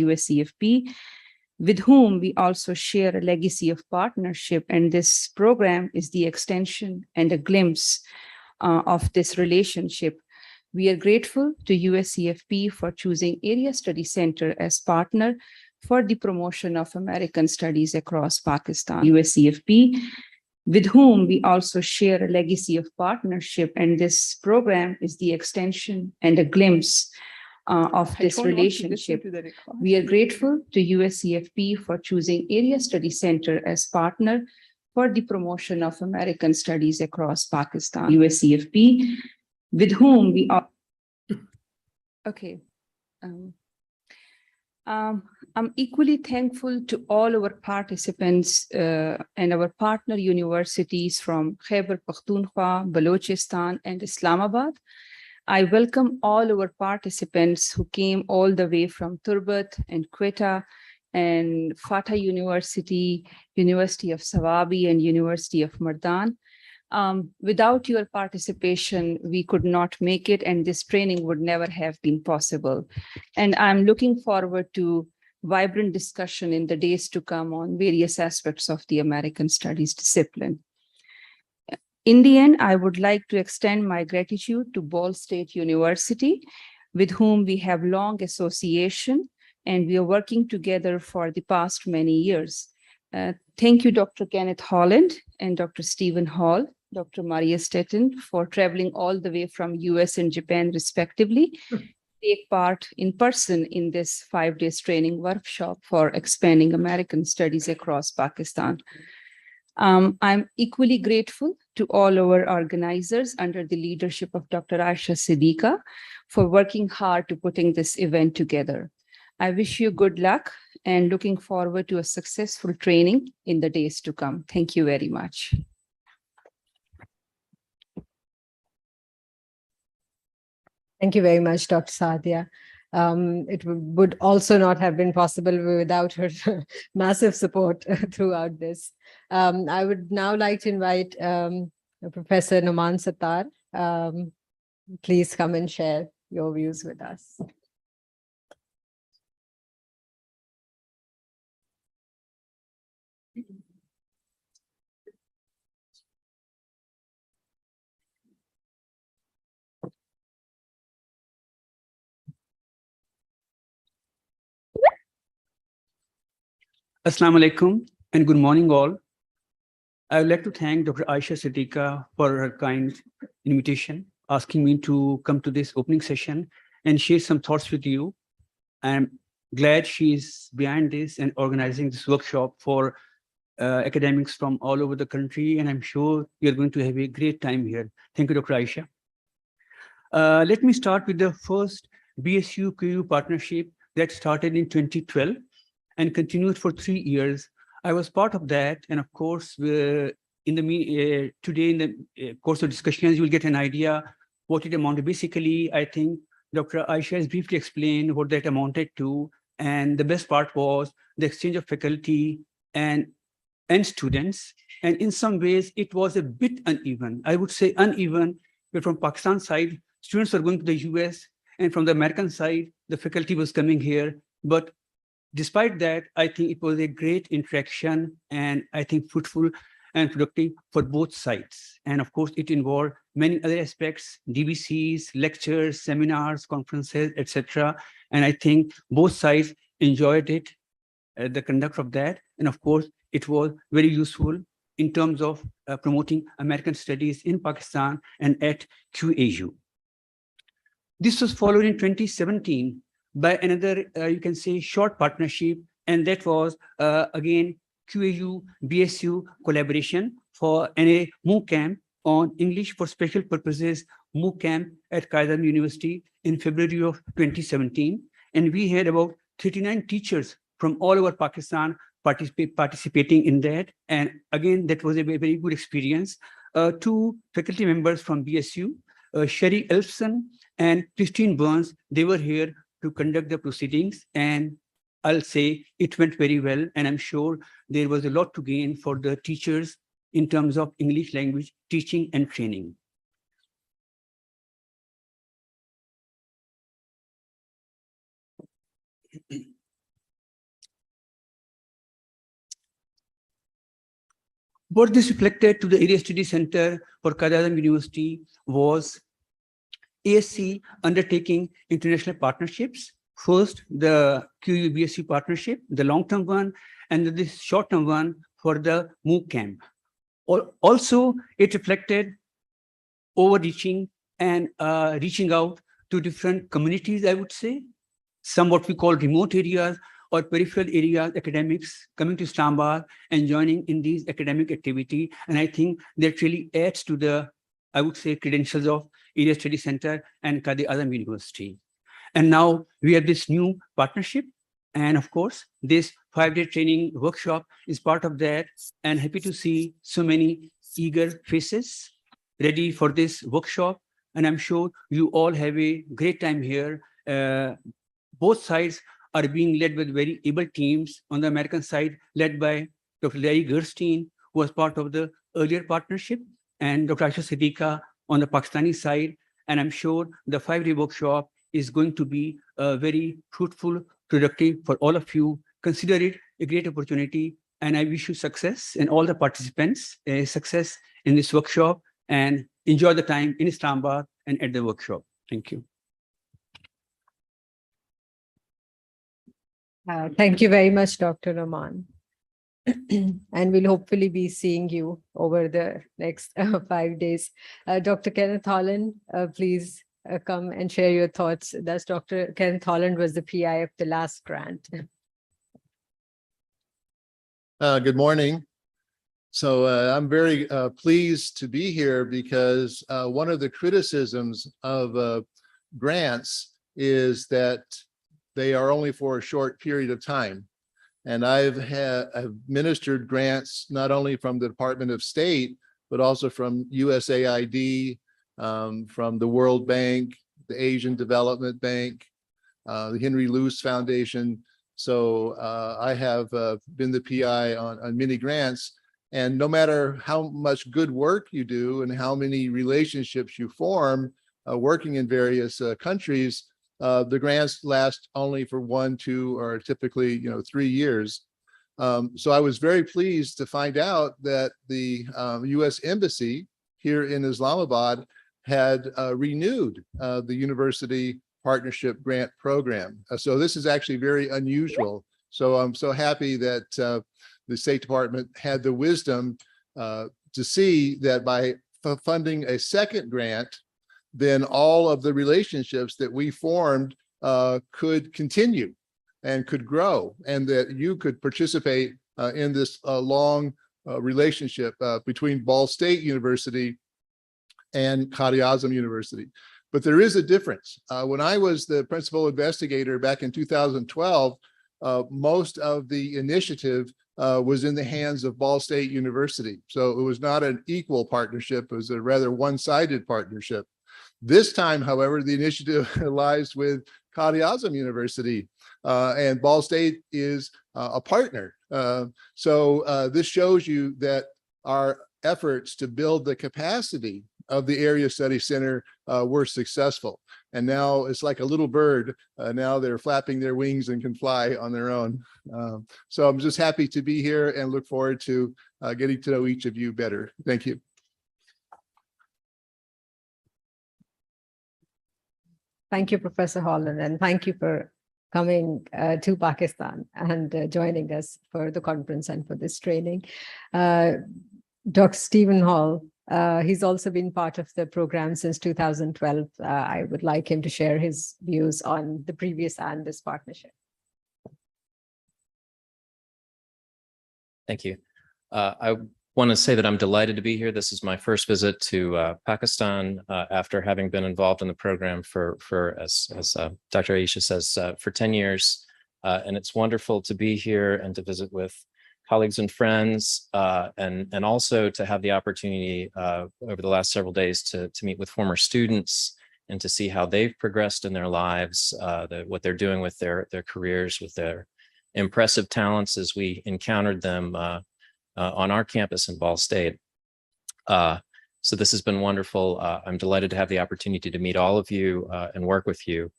USCFP, with whom we also share a legacy of partnership. And this program is the extension and a glimpse of this relationship. We are grateful to USCFP for choosing Area Study Center as partner for the promotion of American studies across Pakistan. USCFP, with whom we also share a legacy of partnership. And this program is the extension and a glimpse of this relationship. We are grateful to USCFP for choosing Area Study Center as partner for the promotion of American studies across Pakistan. USCFP, with whom we are. Okay. I'm equally thankful to all our participants and our partner universities from Khyber Pakhtunkhwa, Balochistan, and Islamabad. I welcome all our participants who came all the way from Turbat and Quetta and Fatah University, University of Sawabi, and University of Mardan. Without your participation, we could not make it, and this training would never have been possible. And I'm looking forward to vibrant discussion in the days to come on various aspects of the American Studies discipline. In the end, I would like to extend my gratitude to Ball State University, with whom we have long association, and we are working together for the past many years. Thank you, Dr. Kenneth Holland and Dr. Stephen Hall, Dr. Maria Stettin, for traveling all the way from US and Japan, respectively, take part in person in this 5 days training workshop for expanding American studies across Pakistan. I'm equally grateful to all our organizers under the leadership of Dr. Aisha Siddiqa for working hard to putting this event together. I wish you good luck and looking forward to a successful training in the days to come. Thank you very much. Thank you very much, Dr. Saadia. It would also not have been possible without her massive support throughout this. I would now like to invite Professor Noman Sattar. Please come and share your views with us. Assalamu alaikum and good morning all. I would like to thank Dr. Aisha Siddiqa for her kind invitation, asking me to come to this opening session and share some thoughts with you. I'm glad she is behind this and organizing this workshop for academics from all over the country, and I'm sure you're going to have a great time here. Thank you, Dr. Aisha. Let me start with the first BSU-KU partnership that started in 2012 and continued for 3 years. I was part of that, and of course, today in the course of discussions, you will get an idea what it amounted. Basically, I think Dr. Aisha has briefly explained what that amounted to, and the best part was the exchange of faculty and students, and in some ways, it was a bit uneven. I would say uneven, but from Pakistan side, students were going to the US, and from the American side, the faculty was coming here, but despite that, I think it was a great interaction and I think fruitful and productive for both sides. And of course, it involved many other aspects, DBCs, lectures, seminars, conferences, etc. And I think both sides enjoyed it, the conduct of that. And of course, it was very useful in terms of promoting American studies in Pakistan and at QAU. This was followed in 2017 by another, you can say, short partnership, and that was, again, QAU BSU collaboration for a MOOC camp on English for Special Purposes MOOC camp at Qaidam University in February of 2017. And we had about 39 teachers from all over Pakistan participating in that. And again, that was a very good experience. 2 faculty members from BSU, Sherry Elfson and Christine Burns, they were here to conduct the proceedings, and I'll say it went very well, and I'm sure there was a lot to gain for the teachers in terms of English language teaching and training. What this reflected to the Area Study Center for Qaid-e-Azam University was ASC undertaking international partnerships. First, the QU-BSc partnership, the long-term one, and this short-term one for the MOOC camp. Also, it reflected overreaching and reaching out to different communities, I would say, some what we call remote areas or peripheral areas, academics coming to Islamabad and joining in these academic activity. And I think that really adds to the, I would say, credentials of Area Study Center and Qaid-e-Azam University. And now we have this new partnership. And of course, this 5-day training workshop is part of that. And happy to see so many eager faces ready for this workshop. And I'm sure you all have a great time here. Both sides are being led with very able teams. On the American side, led by Dr. Larry Gerstein, who was part of the earlier partnership, and Dr. Aisha Siddiqa on the Pakistani side. And I'm sure the 5-day workshop is going to be very fruitful, productive for all of you. Consider it a great opportunity. And I wish you success and all the participants, success in this workshop, and enjoy the time in Islamabad and at the workshop. Thank you. Thank you very much, Dr. Rahman. And we'll hopefully be seeing you over the next 5 days. Dr. Kenneth Holland, please come and share your thoughts. That's Dr. Kenneth Holland was the PI of the last grant. Good morning. So I'm very pleased to be here because one of the criticisms of grants is that they are only for a short period of time. And I've administered grants not only from the Department of State, but also from USAID, from the World Bank, the Asian Development Bank, the Henry Luce Foundation. So I have been the PI on many grants. And no matter how much good work you do and how many relationships you form working in various countries, the grants last only for 1, 2, or typically 3 years. So I was very pleased to find out that the U.S. Embassy here in Islamabad had renewed the university partnership grant program. So this is actually very unusual. So I'm so happy that the State Department had the wisdom to see that by funding a second grant, then all of the relationships that we formed could continue and could grow, and that you could participate in this long relationship between Ball State University and Qaid-e-Azam University. But there is a difference. When I was the principal investigator back in 2012, most of the initiative was in the hands of Ball State University. So it was not an equal partnership, it was a rather one-sided partnership. This time, however, the initiative lies with Qaid-e-Azam University, and Ball State is a partner. So this shows you that our efforts to build the capacity of the Area Study Center were successful. And now it's like a little bird. Now they're flapping their wings and can fly on their own. So I'm just happy to be here and look forward to getting to know each of you better. Thank you. Thank you, Professor Holland, and thank you for coming to Pakistan and joining us for the conference and for this training. Dr. Stephen Hall, he's also been part of the program since 2012. I would like him to share his views on the previous and this partnership. Thank you. I want to say that I'm delighted to be here. This is my first visit to Pakistan after having been involved in the program for as Dr. Aisha says, for 10 years. And it's wonderful to be here and to visit with colleagues and friends, and also to have the opportunity over the last several days to meet with former students and to see how they've progressed in their lives, what they're doing with their careers, with their impressive talents as we encountered them on our campus in Ball State. So this has been wonderful. I'm delighted to have the opportunity to meet all of you and work with you.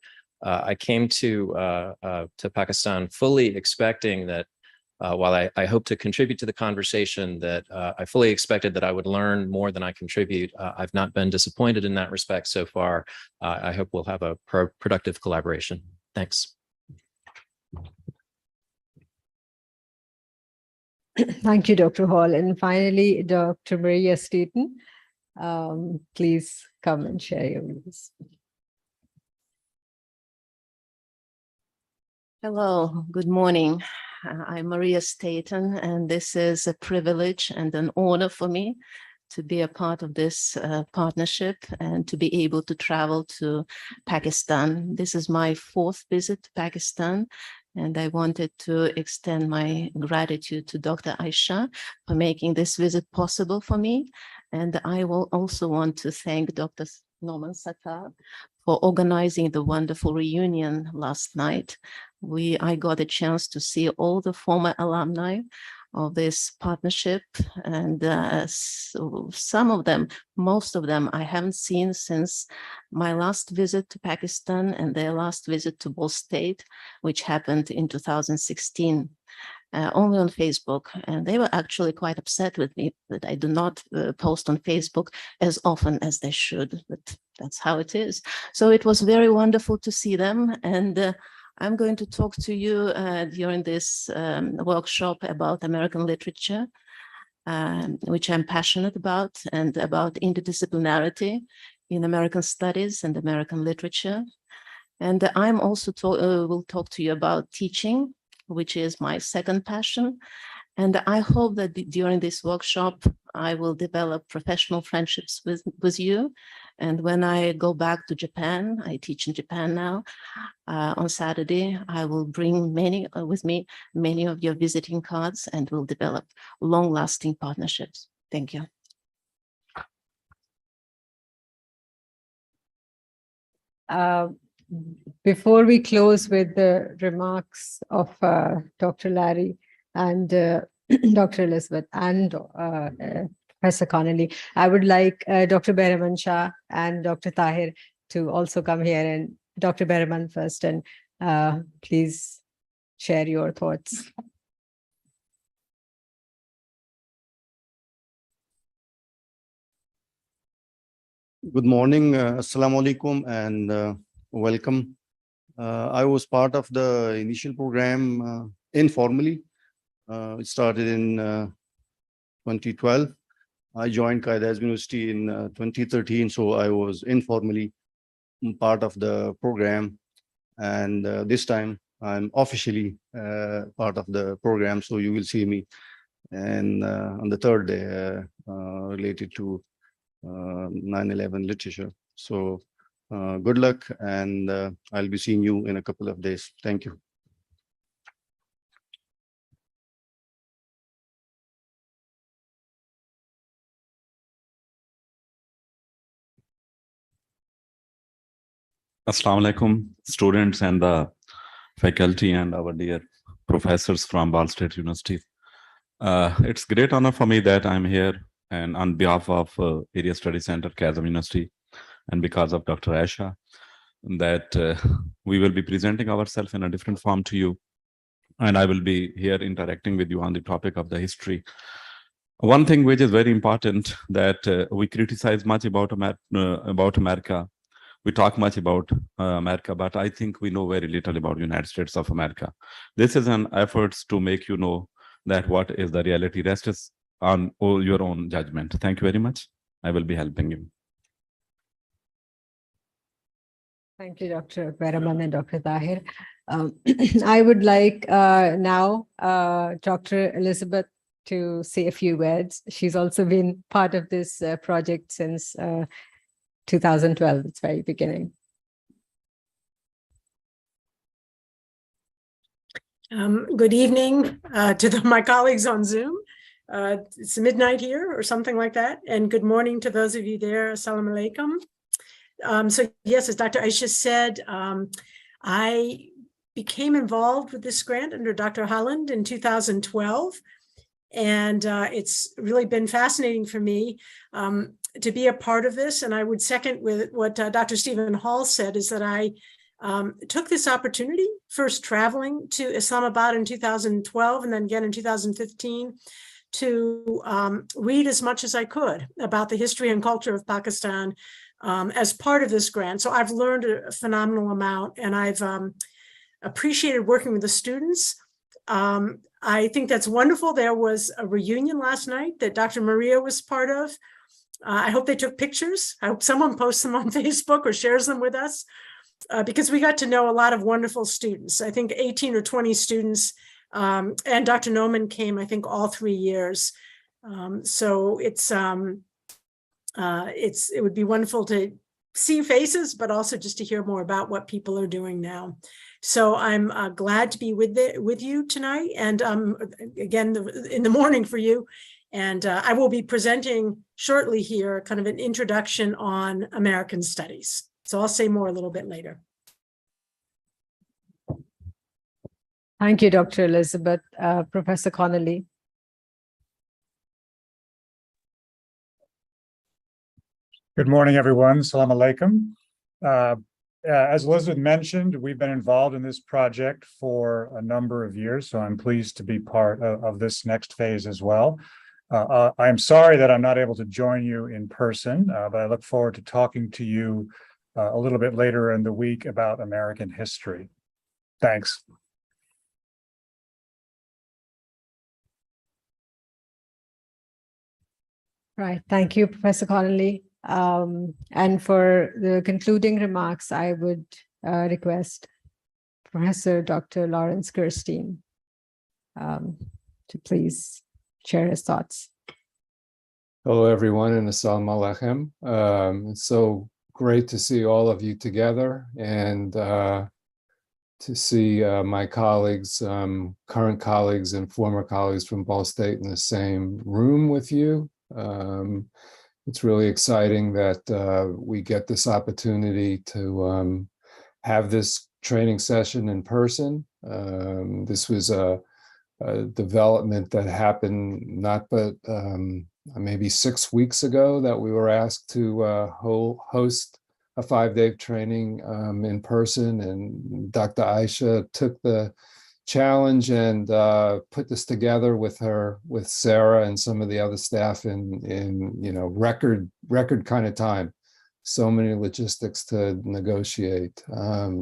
I came to Pakistan fully expecting that while I hope to contribute to the conversation, that I fully expected that I would learn more than I contribute. I've not been disappointed in that respect so far. I hope we'll have a productive collaboration. Thanks. Thank you, Dr. Hall. And finally, Dr. Maria Staten, please come and share your views. Hello, good morning. I'm Maria Staten, and this is a privilege and an honor for me to be a part of this partnership and to be able to travel to Pakistan. This is my 4th visit to Pakistan, and I wanted to extend my gratitude to Dr. Aisha for making this visit possible for me. And I will also want to thank Dr. Norman Sattar for organizing the wonderful reunion last night. I got a chance to see all the former alumni of this partnership, and so some of them, most of them, I haven't seen since my last visit to Pakistan and their last visit to Ball State, which happened in 2016. Only on Facebook, and they were actually quite upset with me that I do not post on Facebook as often as they should, but that's how it is. So it was very wonderful to see them, and I'm going to talk to you during this workshop about American literature, which I'm passionate about, and about interdisciplinarity in American studies and American literature. And I'm also will talk to you about teaching, which is my second passion. And I hope that during this workshop, I will develop professional friendships with you. And when I go back to Japan, I teach in Japan now, on Saturday, I will bring with me many of your visiting cards, and we'll develop long-lasting partnerships. Thank you. Before we close with the remarks of Dr. Larry and Dr. Elizabeth and Professor Connolly, I would like Dr. Behraman Shah and Dr. Tahir to also come here, and Dr. Behraman first, and please share your thoughts. Good morning, Assalamu alaikum, and welcome. I was part of the initial program informally. It started in 2012. I joined Qaeda University in 2013, so I was informally part of the program. And this time I'm officially part of the program, so you will see me and on the 3rd day related to 9/11 literature. So good luck, and I'll be seeing you in a couple of days. Thank you. Assalamu alaikum, students and the faculty and our dear professors from Ball State University. It's a great honor for me that I'm here, and on behalf of Area Study Center, Kazam University, and because of Dr. Aisha, that we will be presenting ourselves in a different form to you. And I will be here interacting with you on the topic of the history. One thing which is very important, that we criticize much about America. We talk much about America, but I think we know very little about United States of America. This is an effort to make you know that what is the reality. Rest is on your own judgment. Thank you very much. I will be helping you. Thank you, Dr. Behraman and Dr. Tahir. I would like now Dr. Elizabeth to say a few words. She's also been part of this project since 2012, its very beginning. Good evening to my colleagues on Zoom. It's midnight here or something like that. And good morning to those of you there. Assalamu alaikum. So yes, as Dr. Aisha said, I became involved with this grant under Dr. Holland in 2012. And it's really been fascinating for me to be a part of this. And I would second with what Dr. Stephen Hall said, is that I took this opportunity, first traveling to Islamabad in 2012 and then again in 2015, to read as much as I could about the history and culture of Pakistan as part of this grant. So I've learned a phenomenal amount, and I've appreciated working with the students. I think that's wonderful. There was a reunion last night that Dr. Maria was part of. I hope they took pictures. I hope someone posts them on Facebook or shares them with us, because we got to know a lot of wonderful students. I think 18 or 20 students, and Dr. Noman came, I think, all 3 years. So it would be wonderful to see faces, but also just to hear more about what people are doing now. So I'm glad to be with you tonight, and again in the morning for you. And I will be presenting shortly here kind of an introduction on American studies. So I'll say more a little bit later. Thank you, Dr. Elizabeth. Professor Connolly. Good morning, everyone. Salam alaikum. As Elizabeth mentioned, we've been involved in this project for a number of years, so I'm pleased to be part of this next phase as well. I'm sorry that I'm not able to join you in person, but I look forward to talking to you a little bit later in the week about American history. Thanks. Right. Thank you, Professor Connolly. And for the concluding remarks, I would request Professor Dr. Lawrence Gerstein to please share his thoughts. Hello, everyone, and assalamu alaikum. It's so great to see all of you together, and to see my colleagues, current colleagues and former colleagues from Ball State in the same room with you. It's really exciting that we get this opportunity to have this training session in person. This was a development that happened not but maybe 6 weeks ago, that we were asked to host a 5-day training in person, and Dr. Aisha took the challenge and put this together with Sarah and some of the other staff in record kind of time. So many logistics to negotiate.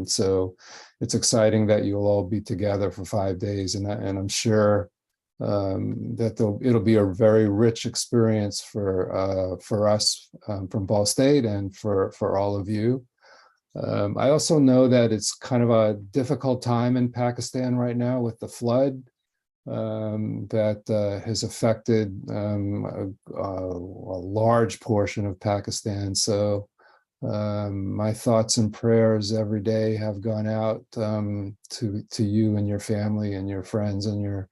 So it's exciting that you'll all be together for 5 days, and I'm sure that it'll be a very rich experience for us from Ball State and for all of you. I also know that it's kind of a difficult time in Pakistan right now with the flood that has affected a large portion of Pakistan. So my thoughts and prayers every day have gone out to you and your family and your friends and your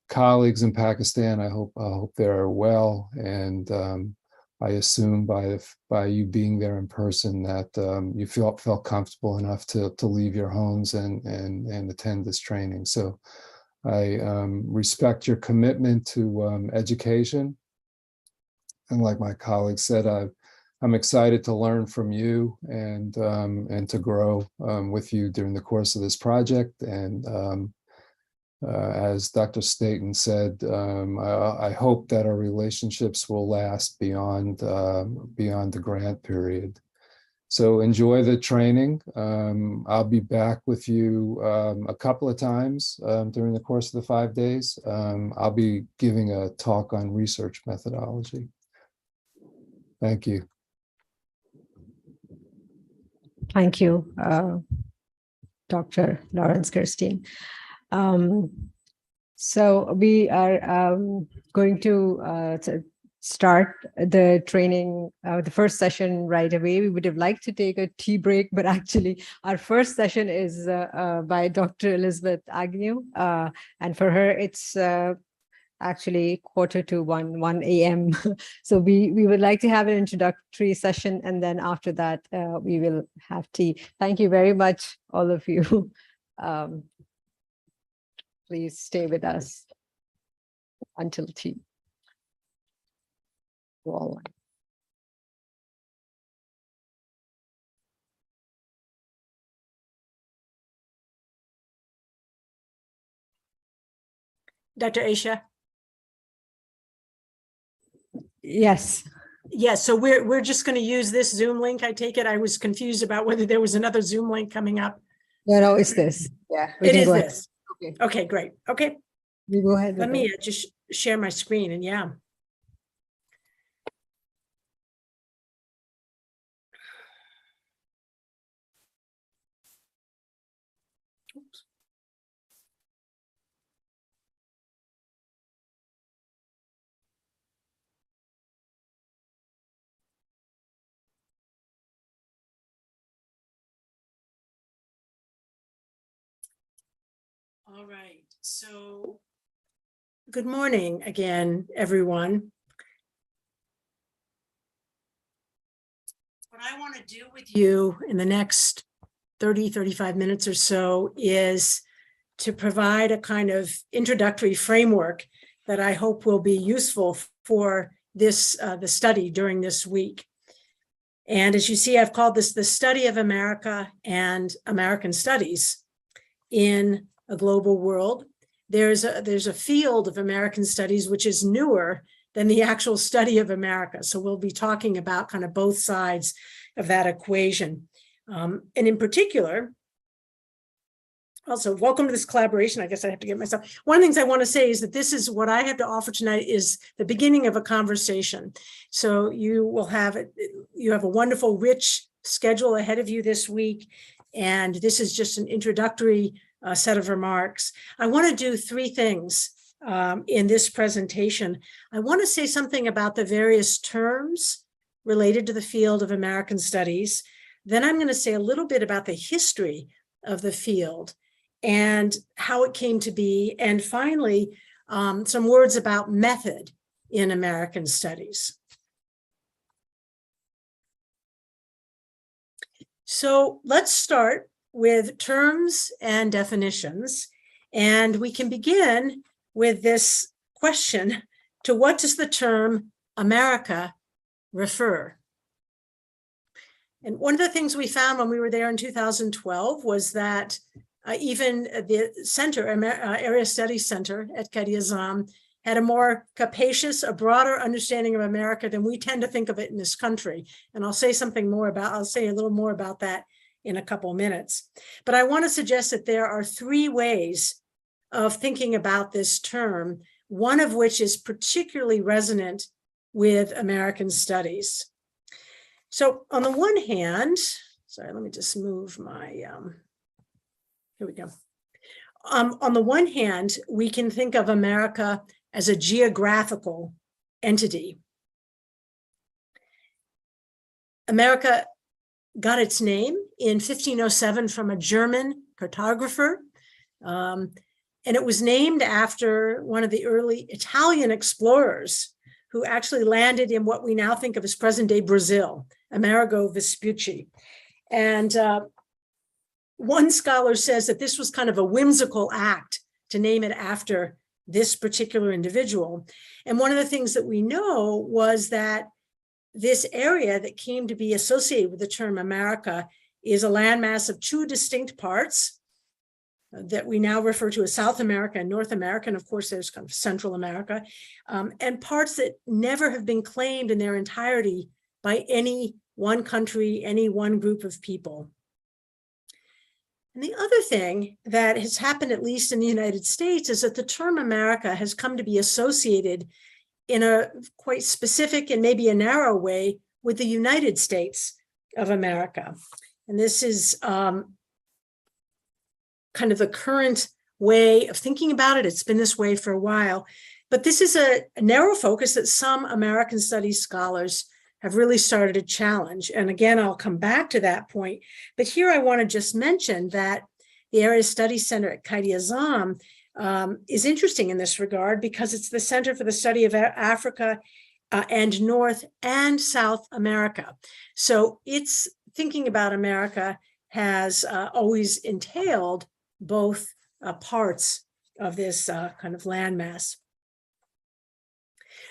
colleagues in Pakistan. I hope they're well, and I assume by you being there in person that you felt comfortable enough to leave your homes and attend this training. So I respect your commitment to education, and like my colleague said, I'm excited to learn from you and to grow with you during the course of this project. And as Dr. Staten said, I hope that our relationships will last beyond the grant period. So enjoy the training. I'll be back with you a couple of times during the course of the 5 days. I'll be giving a talk on research methodology. Thank you. Thank you, Dr. Lawrence Gerstein. So we are going to start the training, the first session right away. We would have liked to take a tea break, but actually our first session is by Dr. Elizabeth Agnew. And for her, it's actually 1:45 a.m. So we would like to have an introductory session, and then after that, we will have tea. Thank you very much, all of you. Please stay with us until tea. All Dr. Aisha? Yes. Yes, so we're just going to use this Zoom link, I take it. I was confused about whether there was another Zoom link coming up. No, it's this. Yeah. we It can is go ahead. this. Okay. Okay, great. Okay, You go ahead. let with me it. just share my screen and yeah. Oops. All right, so good morning again, everyone. What I want to do with you in the next 30, 35 minutes or so is to provide a kind of introductory framework that I hope will be useful for this the study during this week. And as you see, I've called this the study of America and American studies in a global world. There's a field of American studies which is newer than the actual study of America. So we'll be talking about kind of both sides of that equation. And in particular, also, welcome to this collaboration. I guess I have to get myself. One of the things I want to say is that this is what I have to offer tonight is the beginning of a conversation. So you have a wonderful, rich schedule ahead of you this week. And this is just an introductory set of remarks. I want to do three things in this presentation. I want to say something about the various terms related to the field of American studies. Then I'm going to say a little bit about the history of the field and how it came to be. And finally, some words about method in American studies. So let's start with terms and definitions. And we can begin with this question: to what does the term America refer? And one of the things we found when we were there in 2012 was that even the center, Area Studies Center at Qadi Azam, had a more capacious, a broader understanding of America than we tend to think of it in this country. And I'll say a little more about that in a couple minutes. But I want to suggest that there are three ways of thinking about this term, one of which is particularly resonant with American studies. So on the one hand, sorry, let me just move my, here we go. On the one hand, we can think of America as a geographical entity. America got its name in 1507 from a German cartographer. And it was named after one of the early Italian explorers who actually landed in what we now think of as present-day Brazil, Amerigo Vespucci. And one scholar says that this was kind of a whimsical act to name it after this particular individual. And one of the things that we know was that this area that came to be associated with the term America is a landmass of two distinct parts that we now refer to as South America and North America. And of course, there's kind of Central America, and parts that never have been claimed in their entirety by any one country, any one group of people. And the other thing that has happened, at least in the United States, is that the term America has come to be associated in a quite specific and maybe a narrow way with the United States of America. And this is kind of the current way of thinking about it. It's been this way for a while, but this is a narrow focus that some American studies scholars have really started to challenge. And again, I'll come back to that point. But here I want to just mention that the Area Studies Center at Qadi Azam is interesting in this regard because it's the Center for the Study of Africa and North and South America. So its thinking about America has always entailed both parts of this kind of landmass.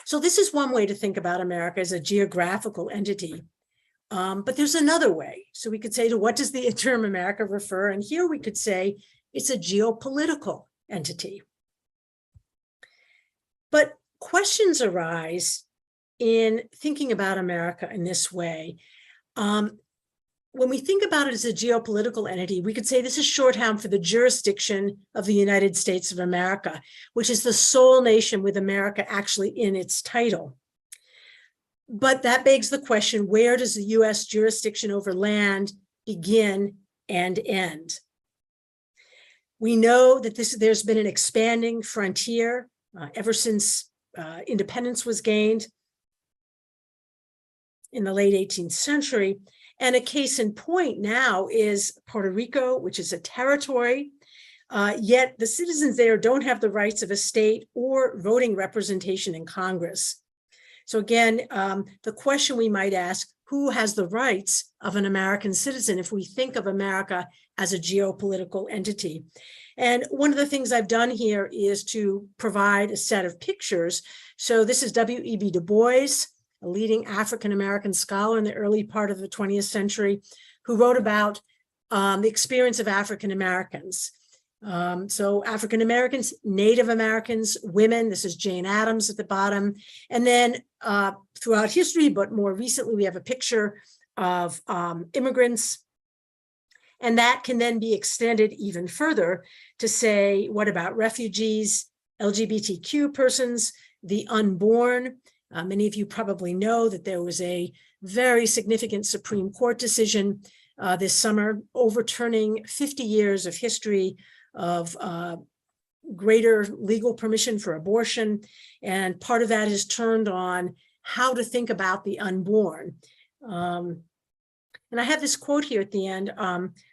So this is one way to think about America as a geographical entity. But there's another way. So we could say, to what does the term America refer? And here we could say it's a geopolitical entity. But questions arise in thinking about America in this way. When we think about it as a geopolitical entity, we could say this is shorthand for the jurisdiction of the United States of America, which is the sole nation with America actually in its title. But that begs the question, where does the US jurisdiction over land begin and end? We know that there's been an expanding frontier ever since independence was gained in the late 18th century. And a case in point now is Puerto Rico, which is a territory, yet the citizens there don't have the rights of a state or voting representation in Congress. So again, the question we might ask, who has the rights of an American citizen if we think of America as a geopolitical entity? And one of the things I've done here is to provide a set of pictures. So this is W.E.B. Du Bois, a leading African-American scholar in the early part of the 20th century, who wrote about the experience of African-Americans. So African-Americans, Native Americans, women, this is Jane Addams at the bottom. And then throughout history, but more recently, we have a picture of immigrants. And that can then be extended even further to say, what about refugees, LGBTQ persons, the unborn? Many of you probably know that there was a very significant Supreme Court decision this summer overturning 50 years of history of greater legal permission for abortion. And part of that is turned on how to think about the unborn. And I have this quote here at the end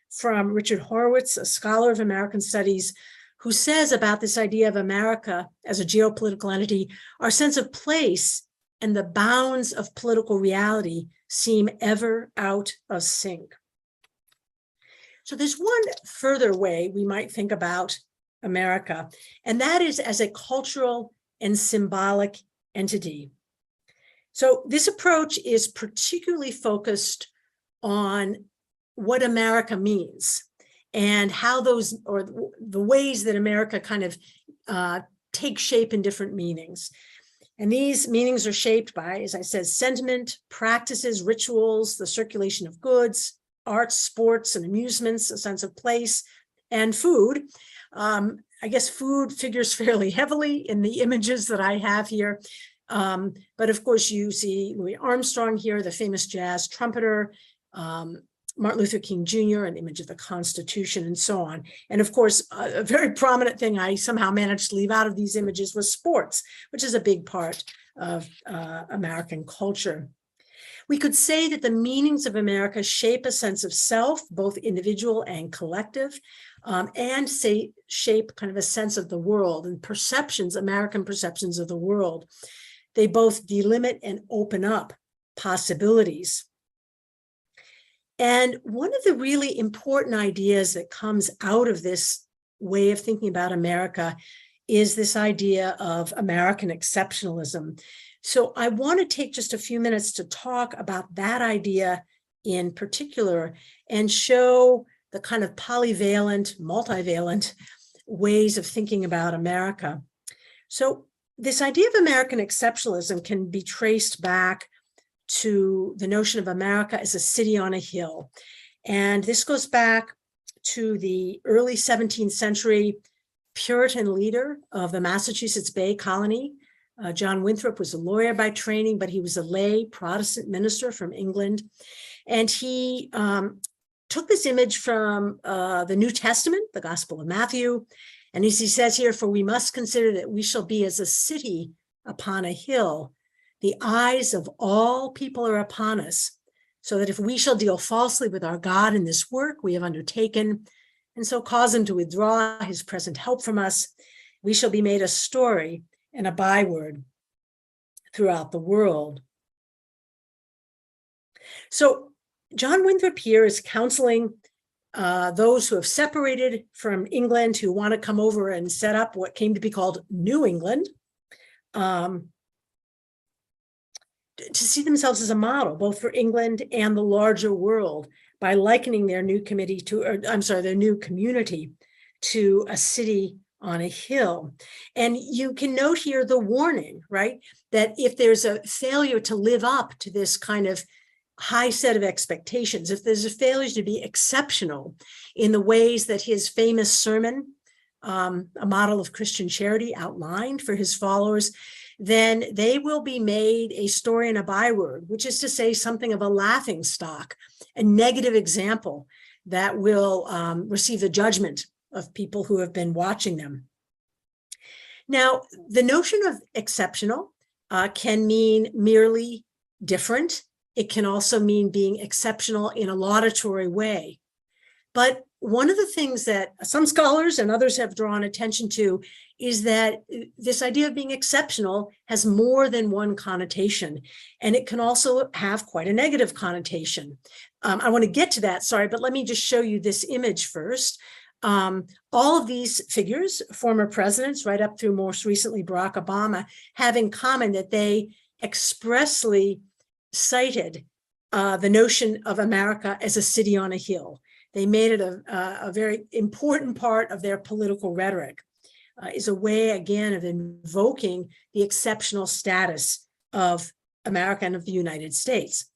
from Richard Horowitz, a scholar of American studies, who says about this idea of America as a geopolitical entity, our sense of place and the bounds of political reality seem ever out of sync. So there's one further way we might think about America, and that is as a cultural and symbolic entity. So this approach is particularly focused on what America means and how those, or the ways that America kind of take shape in different meanings. And these meanings are shaped by, as I said, sentiment, practices, rituals, the circulation of goods, arts, sports, and amusements, a sense of place, and food. I guess food figures fairly heavily in the images that I have here. But of course, you see Louis Armstrong here, the famous jazz trumpeter, Martin Luther King Jr., an image of the Constitution, and so on. And of course, a very prominent thing I somehow managed to leave out of these images was sports, which is a big part of American culture. We could say that the meanings of America shape a sense of self, both individual and collective, and shape kind of a sense of the world and perceptions, American perceptions of the world. They both delimit and open up possibilities. And one of the really important ideas that comes out of this way of thinking about America is this idea of American exceptionalism. So I want to take just a few minutes to talk about that idea in particular and show the kind of polyvalent, multivalent ways of thinking about America. So this idea of American exceptionalism can be traced back to the notion of America as a city on a hill. And this goes back to the early 17th century Puritan leader of the Massachusetts Bay Colony. John Winthrop was a lawyer by training, but he was a lay Protestant minister from England. And he took this image from the New Testament, the Gospel of Matthew. And as he says here, for we must consider that we shall be as a city upon a hill. The eyes of all people are upon us, so that if we shall deal falsely with our God in this work we have undertaken, and so cause him to withdraw his present help from us, we shall be made a story and a byword throughout the world. So John Winthrop here is counseling those who have separated from England, who want to come over and set up what came to be called New England, to see themselves as a model, both for England and the larger world, by likening their new community to a city on a hill. And you can note here the warning, right? That if there's a failure to live up to this kind of high set of expectations, if there's a failure to be exceptional in the ways that his famous sermon, a model of Christian charity, outlined for his followers, then they will be made a story and a byword, which is to say something of a laughing stock, a negative example that will receive the judgment of people who have been watching them. Now, the notion of exceptional can mean merely different. It can also mean being exceptional in a laudatory way. But one of the things that some scholars and others have drawn attention to is that this idea of being exceptional has more than one connotation, and it can also have quite a negative connotation. I want to get to that, sorry, but let me just show you this image first. All of these figures, former presidents, right up through most recently Barack Obama, have in common that they expressly cited the notion of America as a city on a hill. They made it a very important part of their political rhetoric, is a way, again, of invoking the exceptional status of America and of the United States.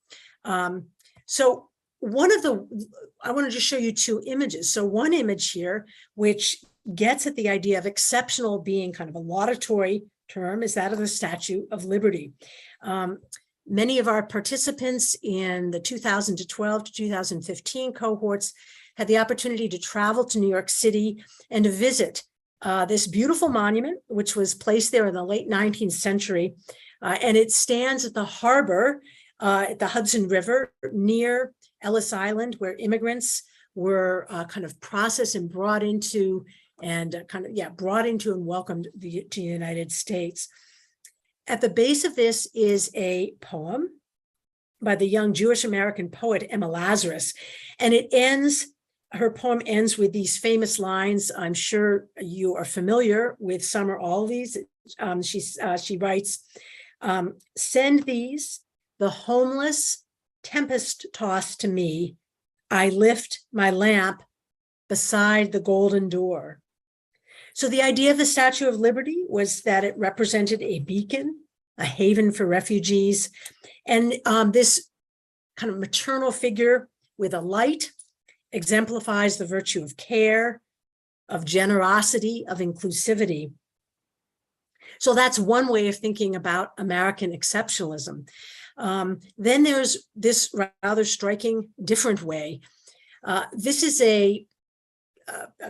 So I want to just show you two images. So one image here, which gets at the idea of exceptional being kind of a laudatory term, is that of the Statue of Liberty. Many of our participants in the 2012 to 2015 cohorts had the opportunity to travel to New York City and to visit this beautiful monument, which was placed there in the late 19th century. And it stands at the harbor at the Hudson River near Ellis Island, where immigrants were kind of processed and brought into and welcomed to the United States. At the base of this is a poem by the young Jewish American poet Emma Lazarus, and her poem ends with these famous lines. I'm sure you are familiar with some or all of these. She writes, "Send these, the homeless, tempest-tossed to me. I lift my lamp beside the golden door." So the idea of the Statue of Liberty was that it represented a beacon, a haven for refugees, and this kind of maternal figure with a light exemplifies the virtue of care, of generosity, of inclusivity. So that's one way of thinking about American exceptionalism. Then there's this rather striking different way. This is a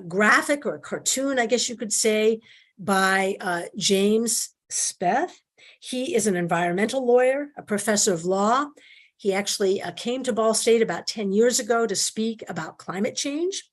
graphic or a cartoon, I guess you could say, by James Speth. He is an environmental lawyer, a professor of law. He actually came to Ball State about 10 years ago to speak about climate change.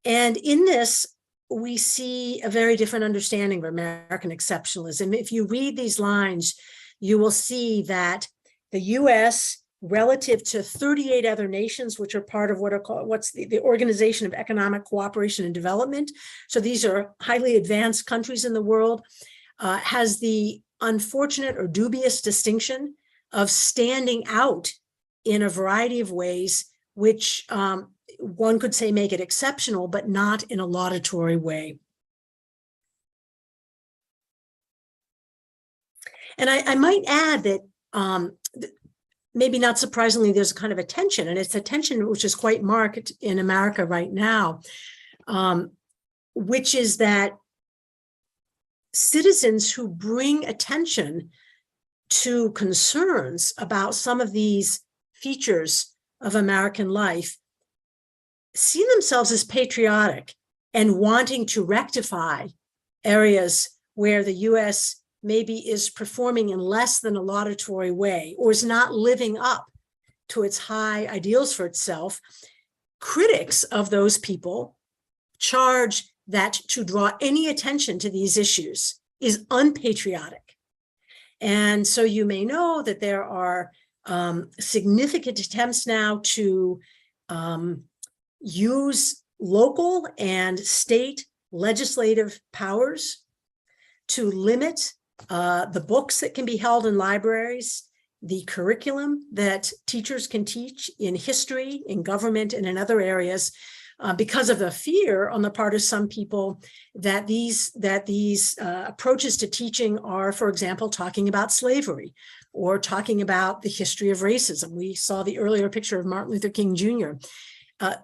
And in this, we see a very different understanding of American exceptionalism. If you read these lines, you will see that the US, relative to 38 other nations, which are part of what's the Organization of Economic Cooperation and Development, so these are highly advanced countries in the world, has the unfortunate or dubious distinction of standing out in a variety of ways, which one could say make it exceptional, but not in a laudatory way. And I might add that maybe not surprisingly, there's a kind of a tension, and it's a tension which is quite marked in America right now, which is that citizens who bring attention to concerns about some of these features of American life see themselves as patriotic and wanting to rectify areas where the US maybe is performing in less than a laudatory way or is not living up to its high ideals for itself. Critics of those people charge that to draw any attention to these issues is unpatriotic. And so you may know that there are significant attempts now to use local and state legislative powers to limit the books that can be held in libraries, the curriculum that teachers can teach in history, in government, and in other areas, because of the fear on the part of some people that these approaches to teaching are, for example, talking about slavery or talking about the history of racism. We saw the earlier picture of Martin Luther King Jr.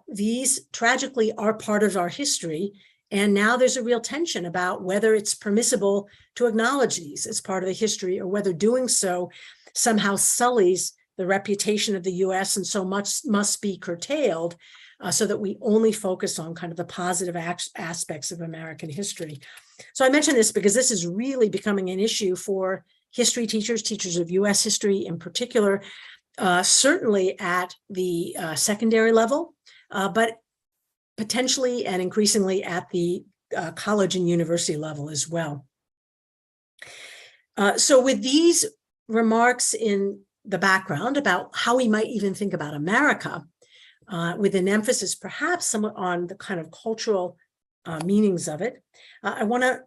These tragically are part of our history. And now there's a real tension about whether it's permissible to acknowledge these as part of the history, or whether doing so somehow sullies the reputation of the US and so much must be curtailed, so that we only focus on kind of the positive aspects of American history. So I mention this because this is really becoming an issue for history teachers, teachers of US history in particular, certainly at the secondary level, but potentially and increasingly at the college and university level as well. So with these remarks in the background about how we might even think about America, with an emphasis perhaps somewhat on the kind of cultural meanings of it, I want to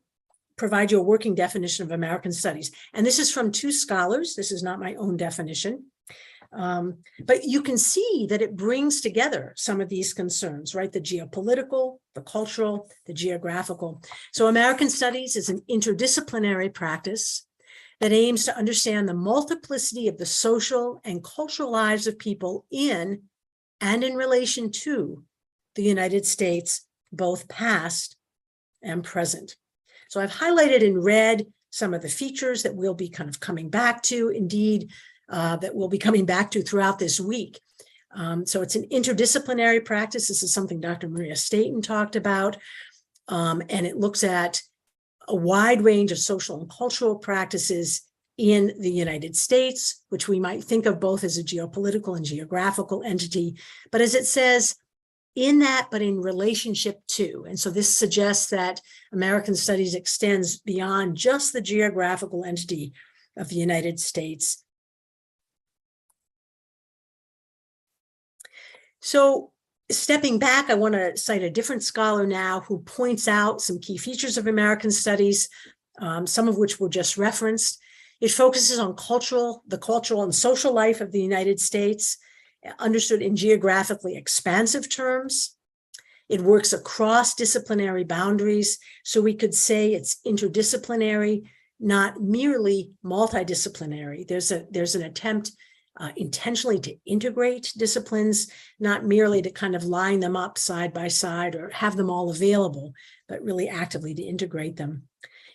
provide you a working definition of American studies. And this is from two scholars. This is not my own definition. But you can see that it brings together some of these concerns, right? The geopolitical, the cultural, the geographical. So American studies is an interdisciplinary practice that aims to understand the multiplicity of the social and cultural lives of people in and in relation to the United States, both past and present. So I've highlighted in red some of the features that we'll be kind of coming back to, indeed, that we'll be coming back to throughout this week. So it's an interdisciplinary practice. This is something Dr. Maria Staten talked about, and it looks at a wide range of social and cultural practices in the United States, which we might think of both as a geopolitical and geographical entity, but as it says, in that, but in relationship to. And so this suggests that American studies extends beyond just the geographical entity of the United States. So stepping back, I want to cite a different scholar now who points out some key features of American studies, some of which were just referenced. It focuses on the cultural and social life of the United States, understood in geographically expansive terms. It works across disciplinary boundaries, so we could say it's interdisciplinary, not merely multidisciplinary. There's an attempt intentionally to integrate disciplines, not merely to kind of line them up side by side or have them all available, but really actively to integrate them.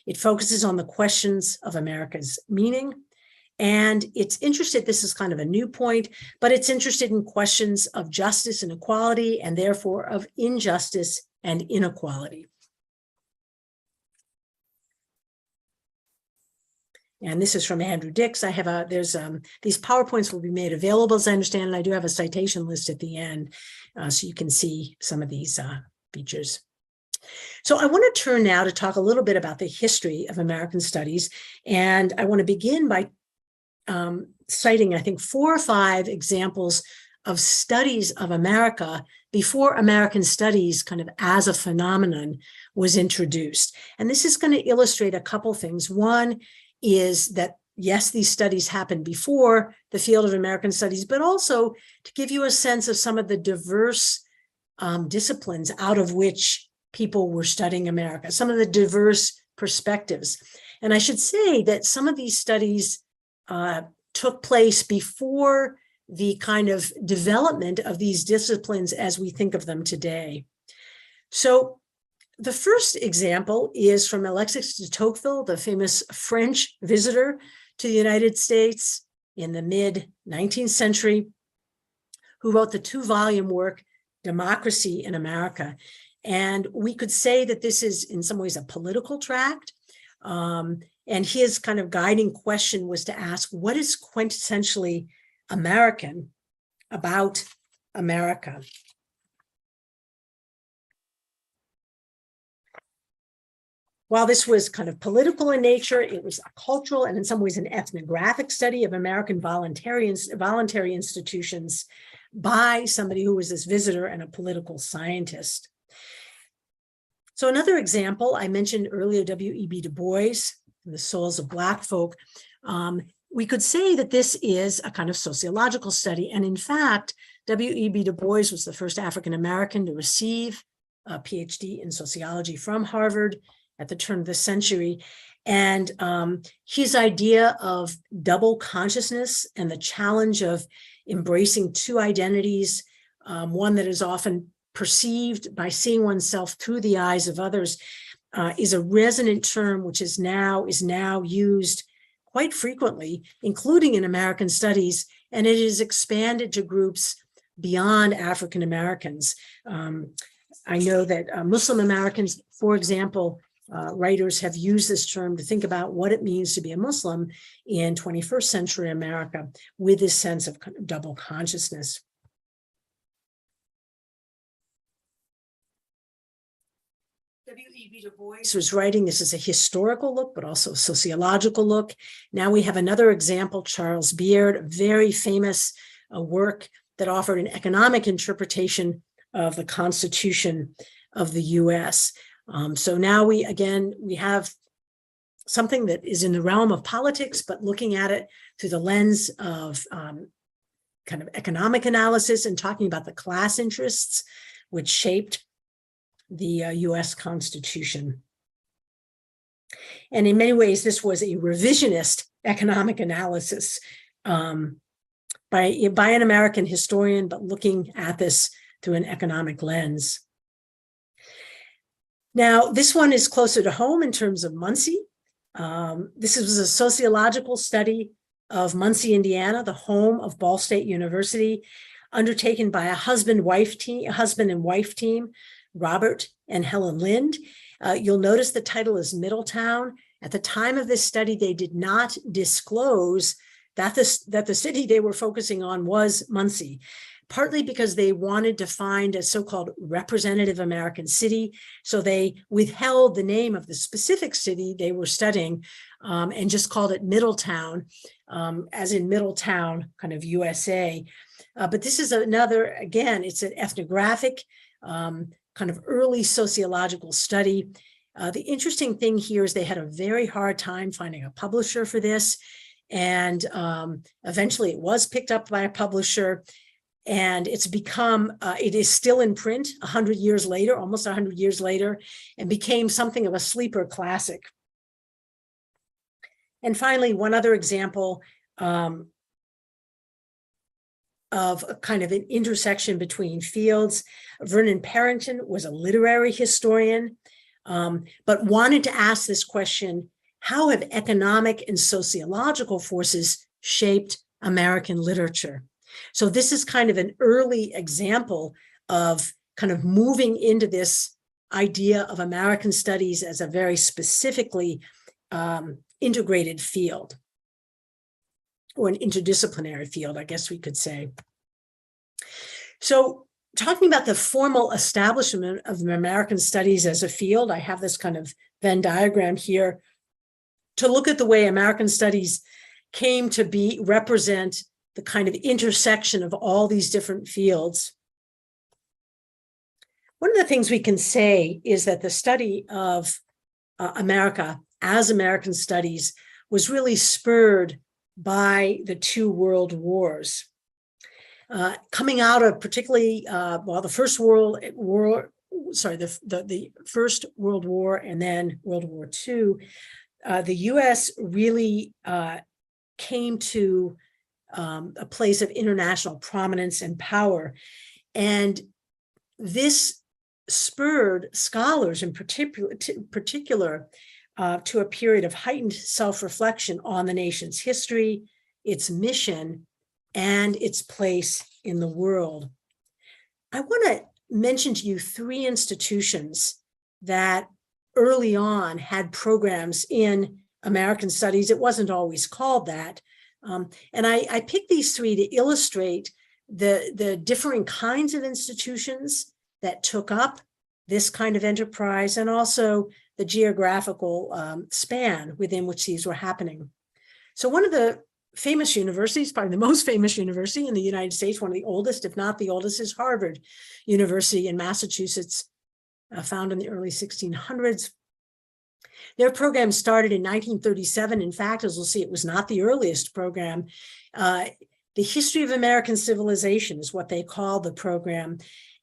It focuses on the questions of America's meaning, and it's interested, this is kind of a new point, but it's interested in questions of justice and equality, and therefore of injustice and inequality. And this is from Andrew Dix. These PowerPoints will be made available, as I understand, and I do have a citation list at the end, so you can see some of these features. So I want to turn now to talk a little bit about the history of American studies, and I want to begin by citing, I think, 4 or 5 examples of studies of America before American studies kind of as a phenomenon was introduced. And this is going to illustrate a couple things. One is that, yes, these studies happened before the field of American studies, but also to give you a sense of some of the diverse disciplines out of which people were studying America, some of the diverse perspectives. And I should say that some of these studies took place before the kind of development of these disciplines as we think of them today. So the first example is from Alexis de Tocqueville, the famous French visitor to the United States in the mid-19th century, who wrote the 2-volume work, Democracy in America. And we could say that this is in some ways a political tract. And his kind of guiding question was to ask, what is quintessentially American about America? While this was kind of political in nature, it was a cultural and in some ways an ethnographic study of American voluntary institutions by somebody who was this visitor and a political scientist. So another example, I mentioned earlier W.E.B. Du Bois, The Souls of Black Folk. We could say that this is a kind of sociological study. And in fact, W.E.B. Du Bois was the first African-American to receive a PhD in sociology from Harvard at the turn of the century. And his idea of double consciousness and the challenge of embracing two identities, one that is often perceived by seeing oneself through the eyes of others, is a resonant term which is now used quite frequently, including in American studies, and it is expanded to groups beyond African Americans. I know that Muslim Americans, for example, writers have used this term to think about what it means to be a Muslim in 21st century America with this sense of double consciousness. W.E.B. Du Bois was writing this as a historical look, but also a sociological look. Now we have another example, Charles Beard, a very famous work that offered an economic interpretation of the Constitution of the US. So now we have something that is in the realm of politics, but looking at it through the lens of kind of economic analysis and talking about the class interests which shaped the US Constitution. And in many ways, this was a revisionist economic analysis by an American historian, but looking at this through an economic lens. Now, this one is closer to home in terms of Muncie. This was a sociological study of Muncie, Indiana, the home of Ball State University, undertaken by a husband and wife team, Robert and Helen Lind. You'll notice the title is Middletown. At the time of this study, they did not disclose that the city they were focusing on was Muncie, partly because they wanted to find a so-called representative American city. So they withheld the name of the specific city they were studying and just called it Middletown, as in Middletown, kind of USA. But this is another, again, it's an ethnographic, kind of early sociological study. The interesting thing here is they had a very hard time finding a publisher for this. And eventually it was picked up by a publisher, and it's become, it is still in print 100 years later, almost 100 years later, and became something of a sleeper classic. And finally, one other example of a kind of an intersection between fields. Vernon Parrington was a literary historian, but wanted to ask this question: how have economic and sociological forces shaped American literature? So this is kind of an early example of kind of moving into this idea of American studies as a very specifically integrated field, or an interdisciplinary field, I guess we could say. So talking about the formal establishment of American studies as a field, I have this kind of Venn diagram here to look at the way American studies came to represent the kind of intersection of all these different fields. One of the things we can say is that the study of America as American studies was really spurred by the two world wars. Coming out of particularly, the First World War, the First World War and then World War II, the US really came to a place of international prominence and power. And this spurred scholars in particular to a period of heightened self-reflection on the nation's history, its mission, and its place in the world. I want to mention to you three institutions that early on had programs in American studies. It wasn't always called that. And I picked these three to illustrate the differing kinds of institutions that took up this kind of enterprise, and also the geographical span within which these were happening. So one of the famous universities, probably the most famous university in the United States, one of the oldest, if not the oldest, is Harvard University in Massachusetts, found in the early 1600s. Their program started in 1937. In fact, as we'll see, it was not the earliest program. The History of American Civilization is what they called the program.